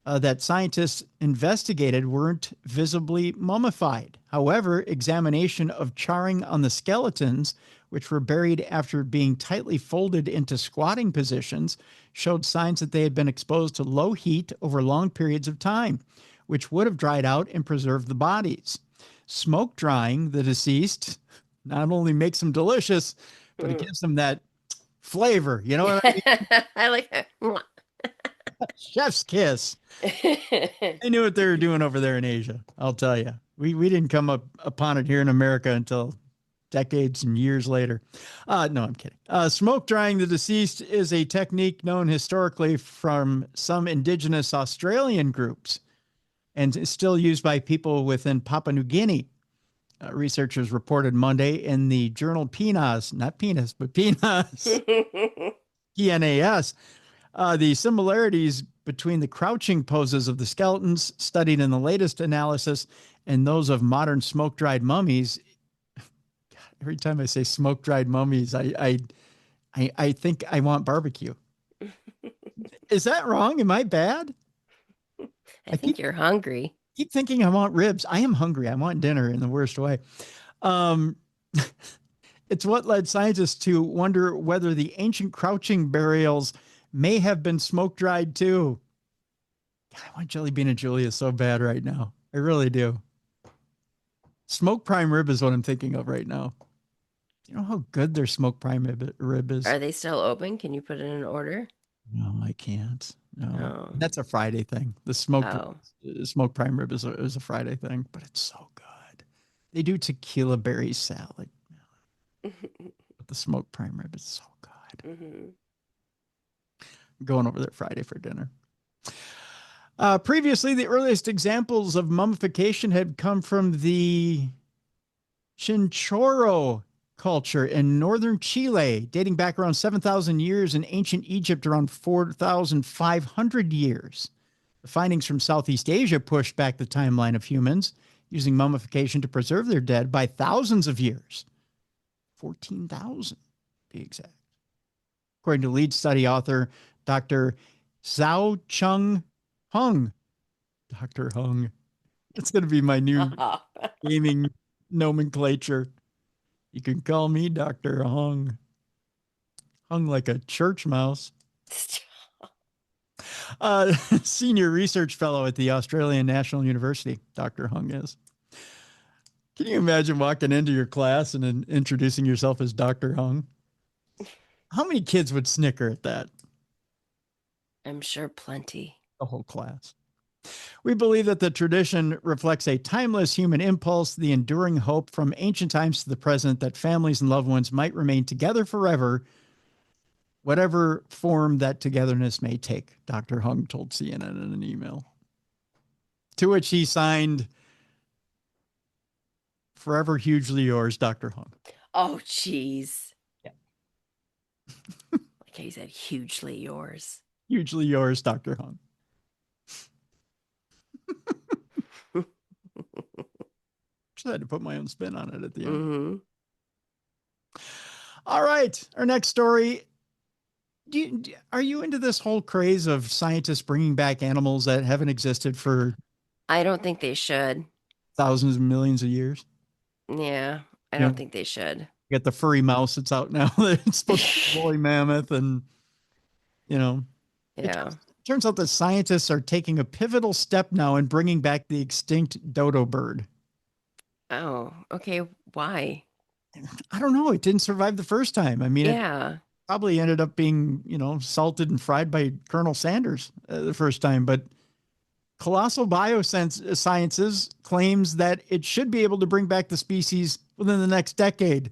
that scientists investigated weren't visibly mummified. However, examination of charring on the skeletons, which were buried after being tightly folded into squatting positions, showed signs that they had been exposed to low heat over long periods of time, which would have dried out and preserved the bodies. Smoke drying the deceased not only makes them delicious, but it gives them that flavor. You know what I mean? I like that. Chef's kiss. They knew what they were doing over there in Asia. I'll tell you. We didn't come upon it here in America until decades and years later. No, I'm kidding. Smoke drying the deceased is a technique known historically from some indigenous Australian groups and is still used by people within Papua New Guinea. Researchers reported Monday in the journal PNAS, not penis, but PNAS, PNAS, the similarities between the crouching poses of the skeletons studied in the latest analysis and those of modern smoke-dried mummies. God, every time I say smoke-dried mummies, I think I want barbecue. Is that wrong? Am I bad? I think you're hungry. Keep thinking I want ribs. I am hungry. I want dinner in the worst way. It's what led scientists to wonder whether the ancient crouching burials may have been smoke dried too. God, I want jelly bean and Julia so bad right now. I really do. Smoked prime rib is what I'm thinking of right now. You know how good their smoked prime rib is? Are they still open? Can you put in an order? No, I can't. No, Oh. that's a Friday thing. The smoked prime rib is a Friday thing, but it's so good. They do tequila berry salad. But the smoked prime rib is so good. I'm going over there Friday for dinner. Previously, the earliest examples of mummification had come from the Chinchorro culture in northern Chile, dating back around 7,000 years, in ancient Egypt around 4,500 years. The findings from Southeast Asia pushed back the timeline of humans using mummification to preserve their dead by thousands of years. 14,000, to be exact. According to lead study author Dr. Zhao Chung Hung. Dr. Hung. It's going to be my new gaming nomenclature. You can call me Dr. Hung. Hung like a church mouse. Senior research fellow at the Australian National University, Dr. Hung is. Can you imagine walking into your class and then introducing yourself as Dr. Hung? How many kids would snicker at that? I'm sure plenty. The whole class. We believe that the tradition reflects a timeless human impulse, the enduring hope from ancient times to the present that families and loved ones might remain together forever, whatever form that togetherness may take, Dr. Hung told CNN in an email. To which he signed, "Forever hugely yours, Dr. Hung." Oh, jeez. Yeah. Like he said, hugely yours. Hugely yours, Dr. Hung. Just had to put my own spin on it at the end. All right. Our next story. Are you into this whole craze of scientists bringing back animals that haven't existed for... I don't think they should. Thousands of millions of years? Yeah, I don't think they should. You got the furry mouse that's out now. It's supposed to be a woolly mammoth and, Yeah. Turns out that scientists are taking a pivotal step now in bringing back the extinct dodo bird. Oh, okay. Why? I don't know. It didn't survive the first time. I mean, it Yeah. probably ended up being, salted and fried by Colonel Sanders the first time. But Colossal Biosciences claims that it should be able to bring back the species within the next decade.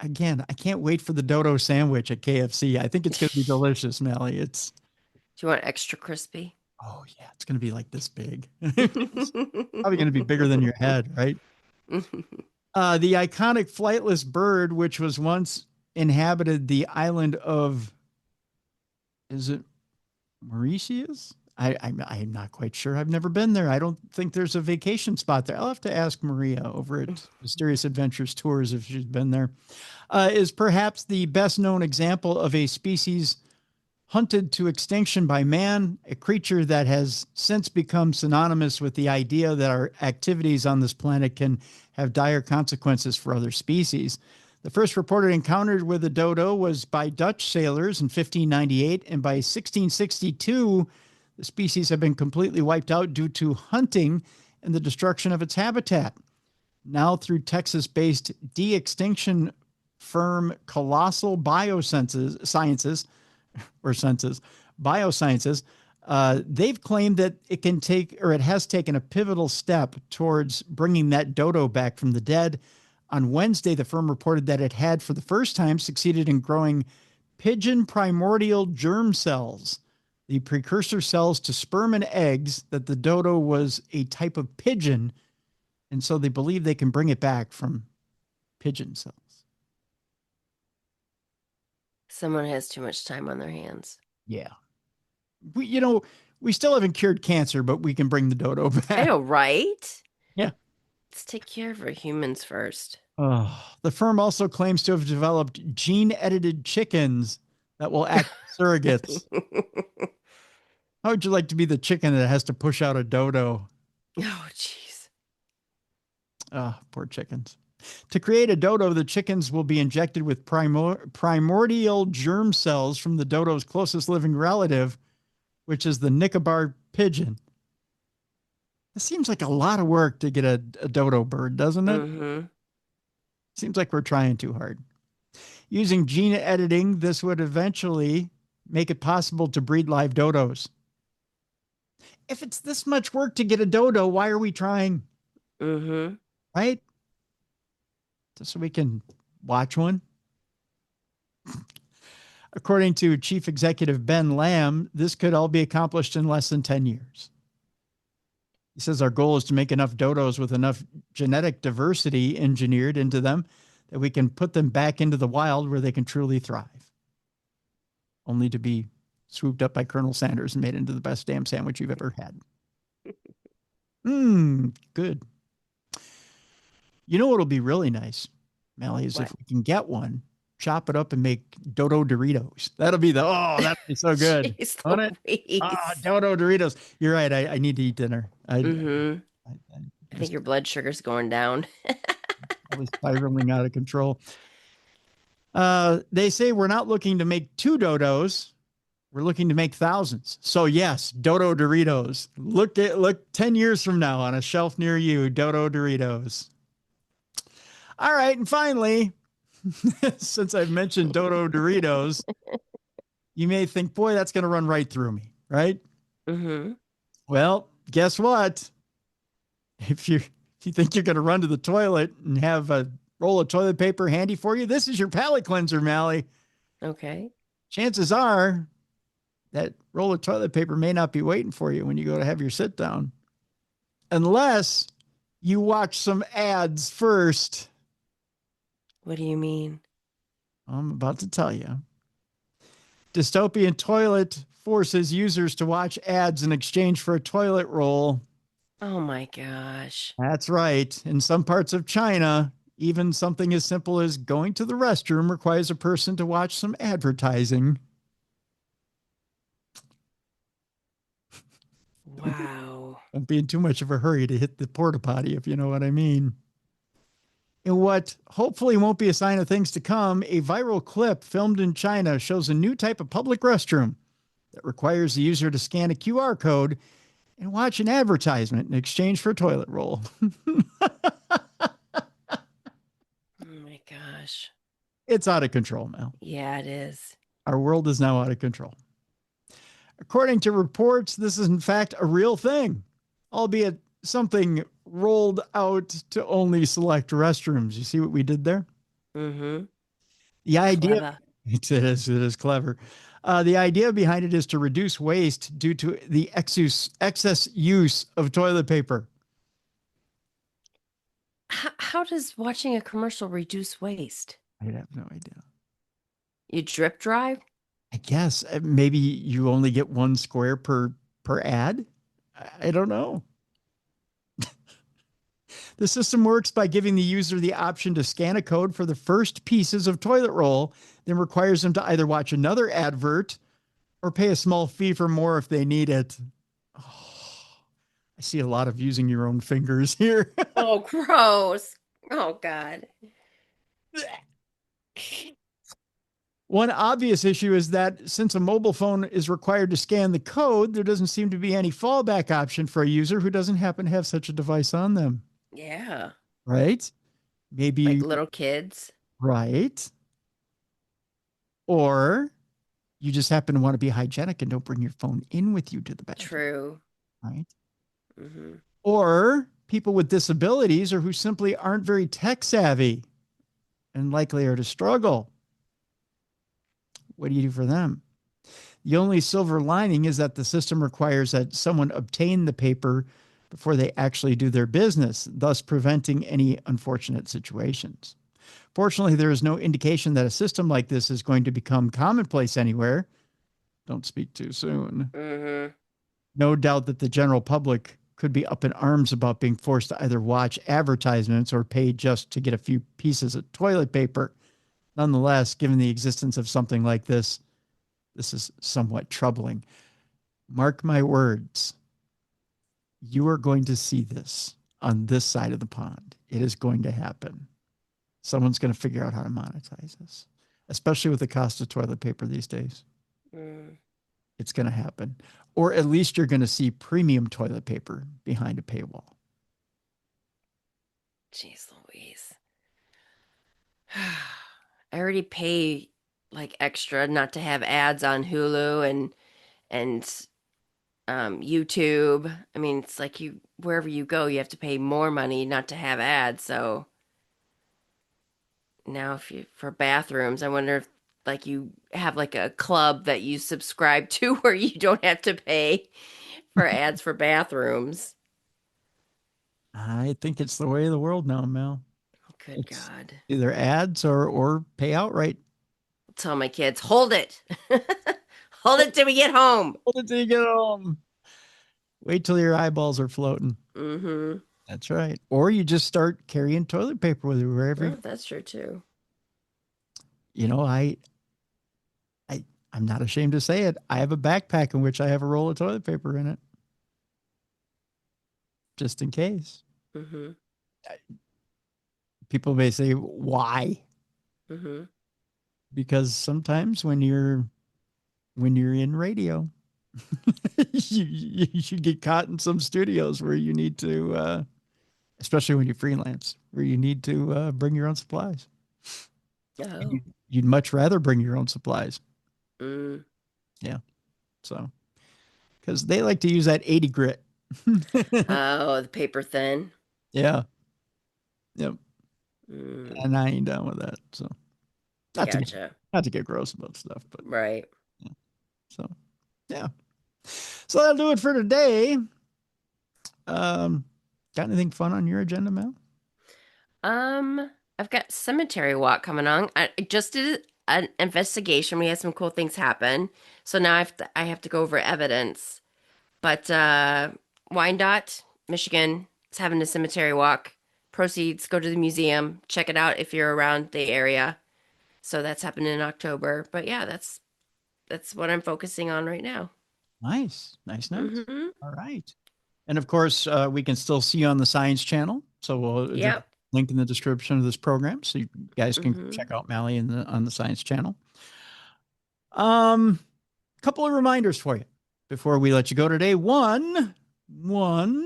Again, I can't wait for the dodo sandwich at KFC. I think it's going to be delicious, Mallie. Do you want extra crispy? Oh yeah, it's going to be like this big. It's probably going to be bigger than your head, right? The iconic flightless bird, which was once inhabited the island of, is it Mauritius? I'm not quite sure. I've never been there. I don't think there's a vacation spot there. I'll have to ask Maria over at Mysterious Adventures Tours if she's been there. Is perhaps the best known example of a species hunted to extinction by man, a creature that has since become synonymous with the idea that our activities on this planet can have dire consequences for other species. The first reported encounter with a dodo was by Dutch sailors in 1598, and by 1662, the species had been completely wiped out due to hunting and the destruction of its habitat. Now, through Texas-based de-extinction firm Colossal Biosciences, they've claimed that it has taken a pivotal step towards bringing that dodo back from the dead. On Wednesday, the firm reported that it had, for the first time, succeeded in growing pigeon primordial germ cells, the precursor cells to sperm and eggs, that the dodo was a type of pigeon, and so they believe they can bring it back from pigeon cells. Someone has too much time on their hands. Yeah. We still haven't cured cancer, but we can bring the dodo back. I know, right? Yeah. Let's take care of our humans first. The firm also claims to have developed gene-edited chickens that will act as surrogates. How would you like to be the chicken that has to push out a dodo? Oh, jeez. Poor chickens. To create a dodo, the chickens will be injected with primordial germ cells from the dodo's closest living relative, which is the Nicobar pigeon. It seems like a lot of work to get a dodo bird, doesn't it? Mm-hmm. Seems like we're trying too hard. Using gene editing, this would eventually make it possible to breed live dodos. If it's this much work to get a dodo, why are we trying? Mm-hmm. Right? Just so we can watch one. According to Chief Executive Ben Lamb, this could all be accomplished in less than 10 years. He says our goal is to make enough dodos with enough genetic diversity engineered into them that we can put them back into the wild where they can truly thrive. Only to be swooped up by Colonel Sanders and made into the best damn sandwich you've ever had. Good. You know what'll be really nice, Mallie, is if we can get one, chop it up and make dodo Doritos. That'll be that'd be so good. Jeez, dodo Doritos. You're right. I need to eat dinner. I think your blood sugar's going down. I was spiraling out of control. They say we're not looking to make 2 dodos. We're looking to make thousands. So yes, dodo Doritos. Look 10 years from now on a shelf near you, dodo Doritos. All right. And finally, since I've mentioned dodo Doritos, you may think, boy, that's going to run right through me. Right. Mm-hmm. Well, guess what? If you think you're going to run to the toilet and have a roll of toilet paper handy for you, this is your palate cleanser, Mallie. Okay. Chances are that roll of toilet paper may not be waiting for you when you go to have your sit down, unless you watch some ads first. What do you mean? I'm about to tell you. Dystopian Toilet forces users to watch ads in exchange for a toilet roll. Oh my gosh. That's right. In some parts of China, even something as simple as going to the restroom requires a person to watch some advertising. Wow. Don't be in too much of a hurry to hit the porta potty, if you know what I mean. In what hopefully won't be a sign of things to come, a viral clip filmed in China shows a new type of public restroom that requires the user to scan a QR code and watch an advertisement in exchange for a toilet roll. Oh my gosh. It's out of control, Mel. Yeah, it is. Our world is now out of control. According to reports, this is in fact a real thing, albeit something rolled out to only select restrooms. You see what we did there? Mm-hmm. The idea, Clever. it is clever. The idea behind it is to reduce waste due to the excess use of toilet paper. How does watching a commercial reduce waste? I have no idea. You drip dry? I guess maybe you only get one square per ad. I don't know. The system works by giving the user the option to scan a code for the first pieces of toilet roll, then requires them to either watch another advert or pay a small fee for more if they need it. Oh, I see a lot of using your own fingers here. Oh, gross. Oh, God. One obvious issue is that since a mobile phone is required to scan the code, there doesn't seem to be any fallback option for a user who doesn't happen to have such a device on them. Yeah. Right? Maybe. Like little kids. Right. Or you just happen to want to be hygienic and don't bring your phone in with you to the bathroom. True. Right. Mm-hmm. Or people with disabilities or who simply aren't very tech savvy and likely are to struggle. What do you do for them? The only silver lining is that the system requires that someone obtain the paper before they actually do their business, thus preventing any unfortunate situations. Fortunately, there is no indication that a system like this is going to become commonplace anywhere. Don't speak too soon. Mm-hmm. No doubt that the general public could be up in arms about being forced to either watch advertisements or pay just to get a few pieces of toilet paper. Nonetheless, given the existence of something like this is somewhat troubling. Mark my words. You are going to see this on this side of the pond. It is going to happen. Someone's going to figure out how to monetize this, especially with the cost of toilet paper these days. Mm. It's going to happen. Or at least you're going to see premium toilet paper behind a paywall. Jeez Louise. I already pay like extra not to have ads on Hulu and YouTube. I mean, it's like you wherever you go, you have to pay more money not to have ads. So now if you for bathrooms, I wonder if like you have like a club that you subscribe to where you don't have to pay for ads for bathrooms. I think it's the way of the world now, Mel. Good It's God. either ads or pay outright. Tell my kids, hold it. Hold it till we get home. Hold it till you get home. Wait till your eyeballs are floating. Mm-hmm. That's right. Or you just start carrying toilet paper with you wherever. Oh, that's true too. You know, I'm not ashamed to say it. I have a backpack in which I have a roll of toilet paper in it. Just in case. Mm-hmm. People may say, why? Mm-hmm. Because sometimes when you're in radio, you get caught in some studios where you need to, especially when you freelance, where you need to bring your own supplies. Oh. You'd much rather bring your own supplies. Mm. Yeah. So, because they like to use that 80 grit. Oh, the paper thin. Yeah. Yep. Mm. And I ain't down with that. So, not Gotcha. to get gross about stuff, but Right. yeah. So, yeah. So that'll do it for today. Got anything fun on your agenda, Mel? I've got cemetery walk coming on. I just did an investigation. We had some cool things happen. So now I have to go over evidence. But Wyandotte, Michigan is having a cemetery walk. Proceeds go to the museum. Check it out if you're around the area. So that's happening in October. But yeah, that's what I'm focusing on right now. Nice. Mm-hmm. All right. And of course, we can still see you on the Science Channel. So we'll Yep. link in the description of this program, so you guys can Mm-hmm. check out Mallie on the Science Channel. couple of reminders for you before we let you go today. One,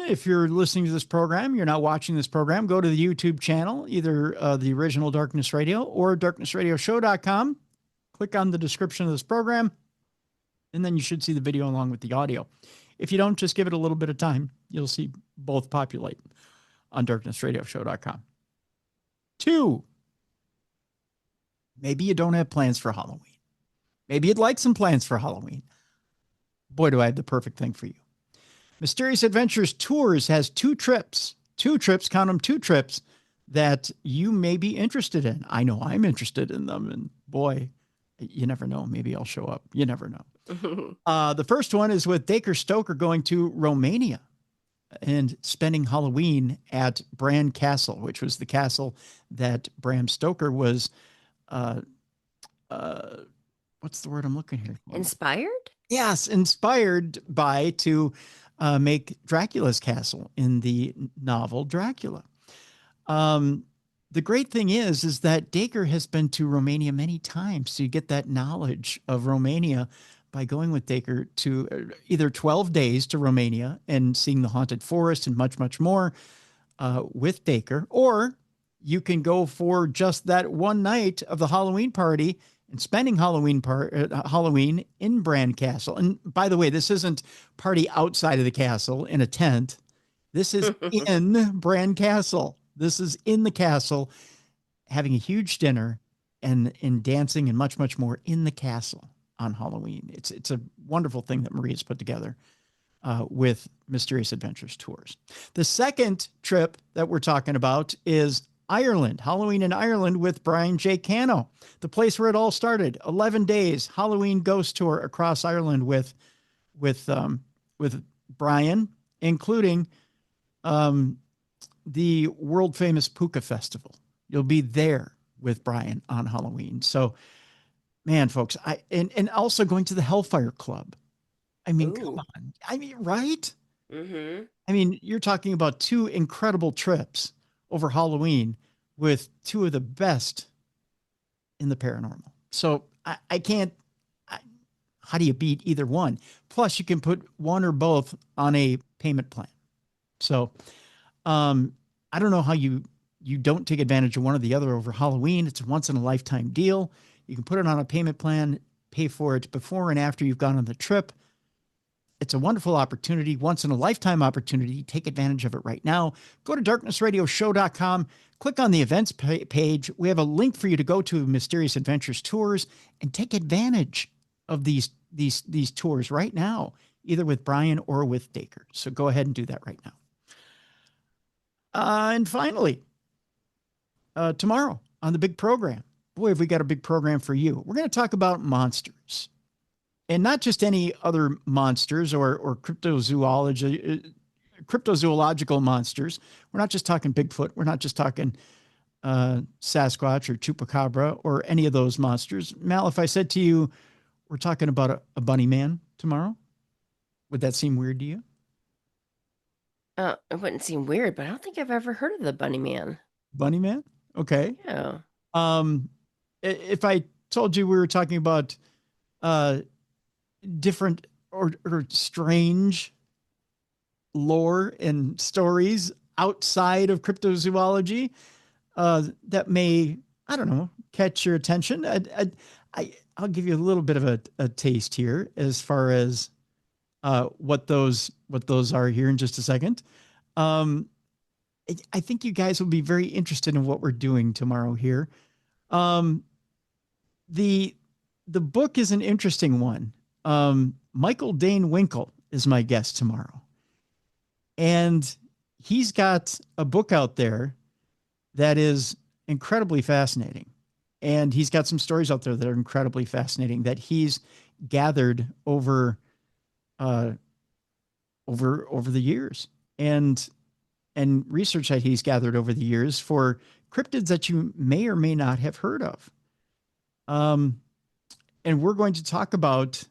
if you're listening to this program, you're not watching this program, go to the YouTube channel, either the original Darkness Radio or darknessradioshow.com. Click on the description of this program, and then you should see the video along with the audio. If you don't, just give it a little bit of time. You'll see both populate on darknessradioshow.com. 2, maybe you don't have plans for Halloween. Maybe you'd like some plans for Halloween. Boy, do I have the perfect thing for you. Mysterious Adventures Tours has 2 trips, count them, 2 trips that you may be interested in. I know I'm interested in them, and boy, you never know. Maybe I'll show up. You never know. The first one is with Dacre Stoker going to Romania and spending Halloween at Bran Castle, which was the castle that Bram Stoker was, what's the word I'm looking here for? Inspired? Yes, inspired by to make Dracula's castle in the novel Dracula. The great thing is that Dacre has been to Romania many times, so you get that knowledge of Romania by going with Dacre to either 12 days to Romania and seeing the haunted forest and much, much more with Dacre, or you can go for just that one night of the Halloween party and spending Halloween in Bran Castle. And by the way, this isn't party outside of the castle in a tent. This is in Bran Castle. This is in the castle, having a huge dinner and dancing and much, much more in the castle on Halloween. It's a wonderful thing that Maria's put together with Mysterious Adventures Tours. The second trip that we're talking about is Ireland, Halloween in Ireland with Brian J. Cano, the place where it all started. 11 days Halloween ghost tour across Ireland with Brian, including the world famous Puka Festival. You'll be there with Brian on Halloween. So, man, folks, and also going to the Hellfire Club. I mean, come on. I mean, right? Mm-hmm. I mean, you're talking about 2 incredible trips over Halloween with 2 of the best in the paranormal. So I can't, how do you beat either one? Plus you can put one or both on a payment plan. So, I don't know how you don't take advantage of one or the other over Halloween. It's a once in a lifetime deal. You can put it on a payment plan, pay for it before and after you've gone on the trip. It's a wonderful opportunity, once in a lifetime opportunity. Take advantage of it right now. Go to darknessradioshow.com, click on the events page. We have a link for you to go to Mysterious Adventures Tours and take advantage of these tours right now, either with Brian or with Dacre. So go ahead and do that right now. And finally, tomorrow on the big program, boy, have we got a big program for you. We're going to talk about monsters. And not just any other monsters or cryptozoological monsters. We're not just talking Bigfoot. We're not just talking Sasquatch or Chupacabra or any of those monsters. Mal, if I said to you, we're talking about a bunny man tomorrow, would that seem weird to you? It wouldn't seem weird, but I don't think I've ever heard of the bunny man. Bunny man? Okay. Yeah. If I told you we were talking about different or strange lore and stories outside of cryptozoology that may, I don't know, catch your attention. I'll give you a little bit of a taste here as far as what those are here in just a second. I think you guys will be very interested in what we're doing tomorrow here. The book is an interesting one. Michael Dane Winkle is my guest tomorrow. And he's got a book out there that is incredibly fascinating. And he's got some stories out there that are incredibly fascinating that he's gathered over the years and research that he's gathered over the years for cryptids that you may or may not have heard of. And we're going to talk about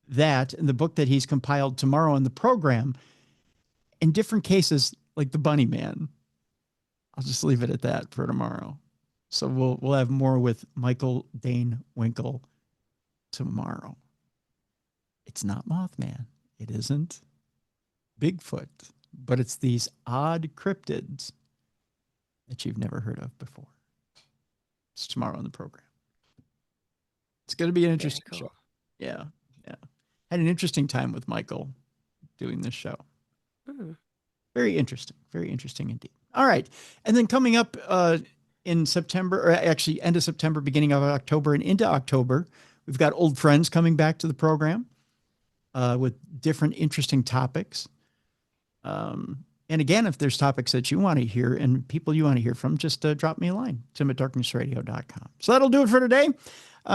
that in the book that he's compiled tomorrow in the program in different cases, like the bunny man. I'll just leave it at that for tomorrow. So we'll have more with Michael Dane Winkle tomorrow. It's not Mothman. It isn't Bigfoot, but it's these odd cryptids that you've never heard of before. It's tomorrow on the program. It's going to be an interesting show. Yeah. Had an interesting time with Michael doing this show. Very interesting indeed. All right. And then coming up in September, or actually end of September, beginning of October and into October, we've got old friends coming back to the program with different interesting topics. And again, if there's topics that you want to hear and people you want to hear from, just drop me a line, tim@darknessradio.com. So that'll do it for today.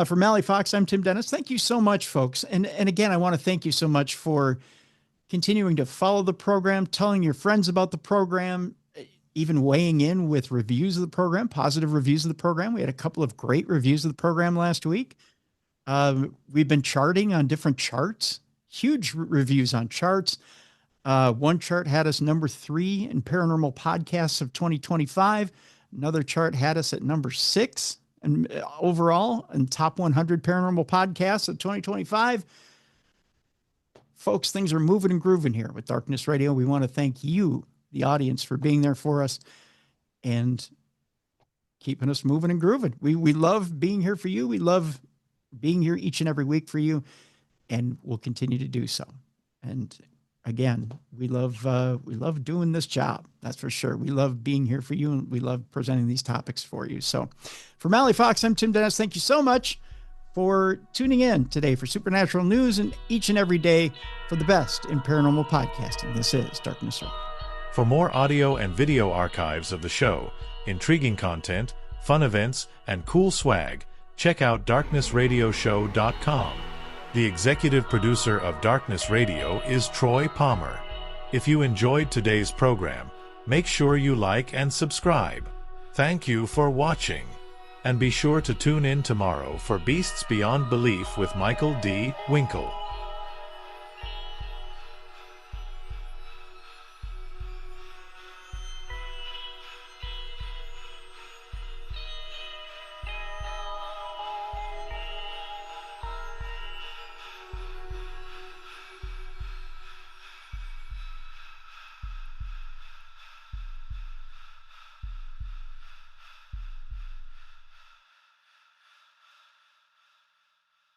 For Mallie Fox, I'm Tim Dennis. Thank you so much, folks. And again, I want to thank you so much for continuing to follow the program, telling your friends about the program, even weighing in with reviews of the program, positive reviews of the program. We had a couple of great reviews of the program last week. We've been charting on different charts, huge reviews on charts. One chart had us number 3 in paranormal podcasts of 2025. Another chart had us at number 6 and overall in top 100 paranormal podcasts of 2025. Folks, things are moving and grooving here with Darkness Radio. We want to thank you, the audience, for being there for us and keeping us moving and grooving. We love being here for you. We love being here each and every week for you, and we'll continue to do so. And again, we love doing this job. That's for sure. We love being here for you, and we love presenting these topics for you. So for Mallie Fox, I'm Tim Dennis. Thank you so much for tuning in today for Supernatural News, and each and every day for the best in paranormal podcasting. This is Darkness Radio. For more audio and video archives of the show, intriguing content, fun events, and cool swag, check out darknessradioshow.com. The executive producer of Darkness Radio is Troy Palmer. If you enjoyed today's program, make sure you like and subscribe. Thank you for watching. And be sure to tune in tomorrow for Beasts Beyond Belief with Michael D. Winkle.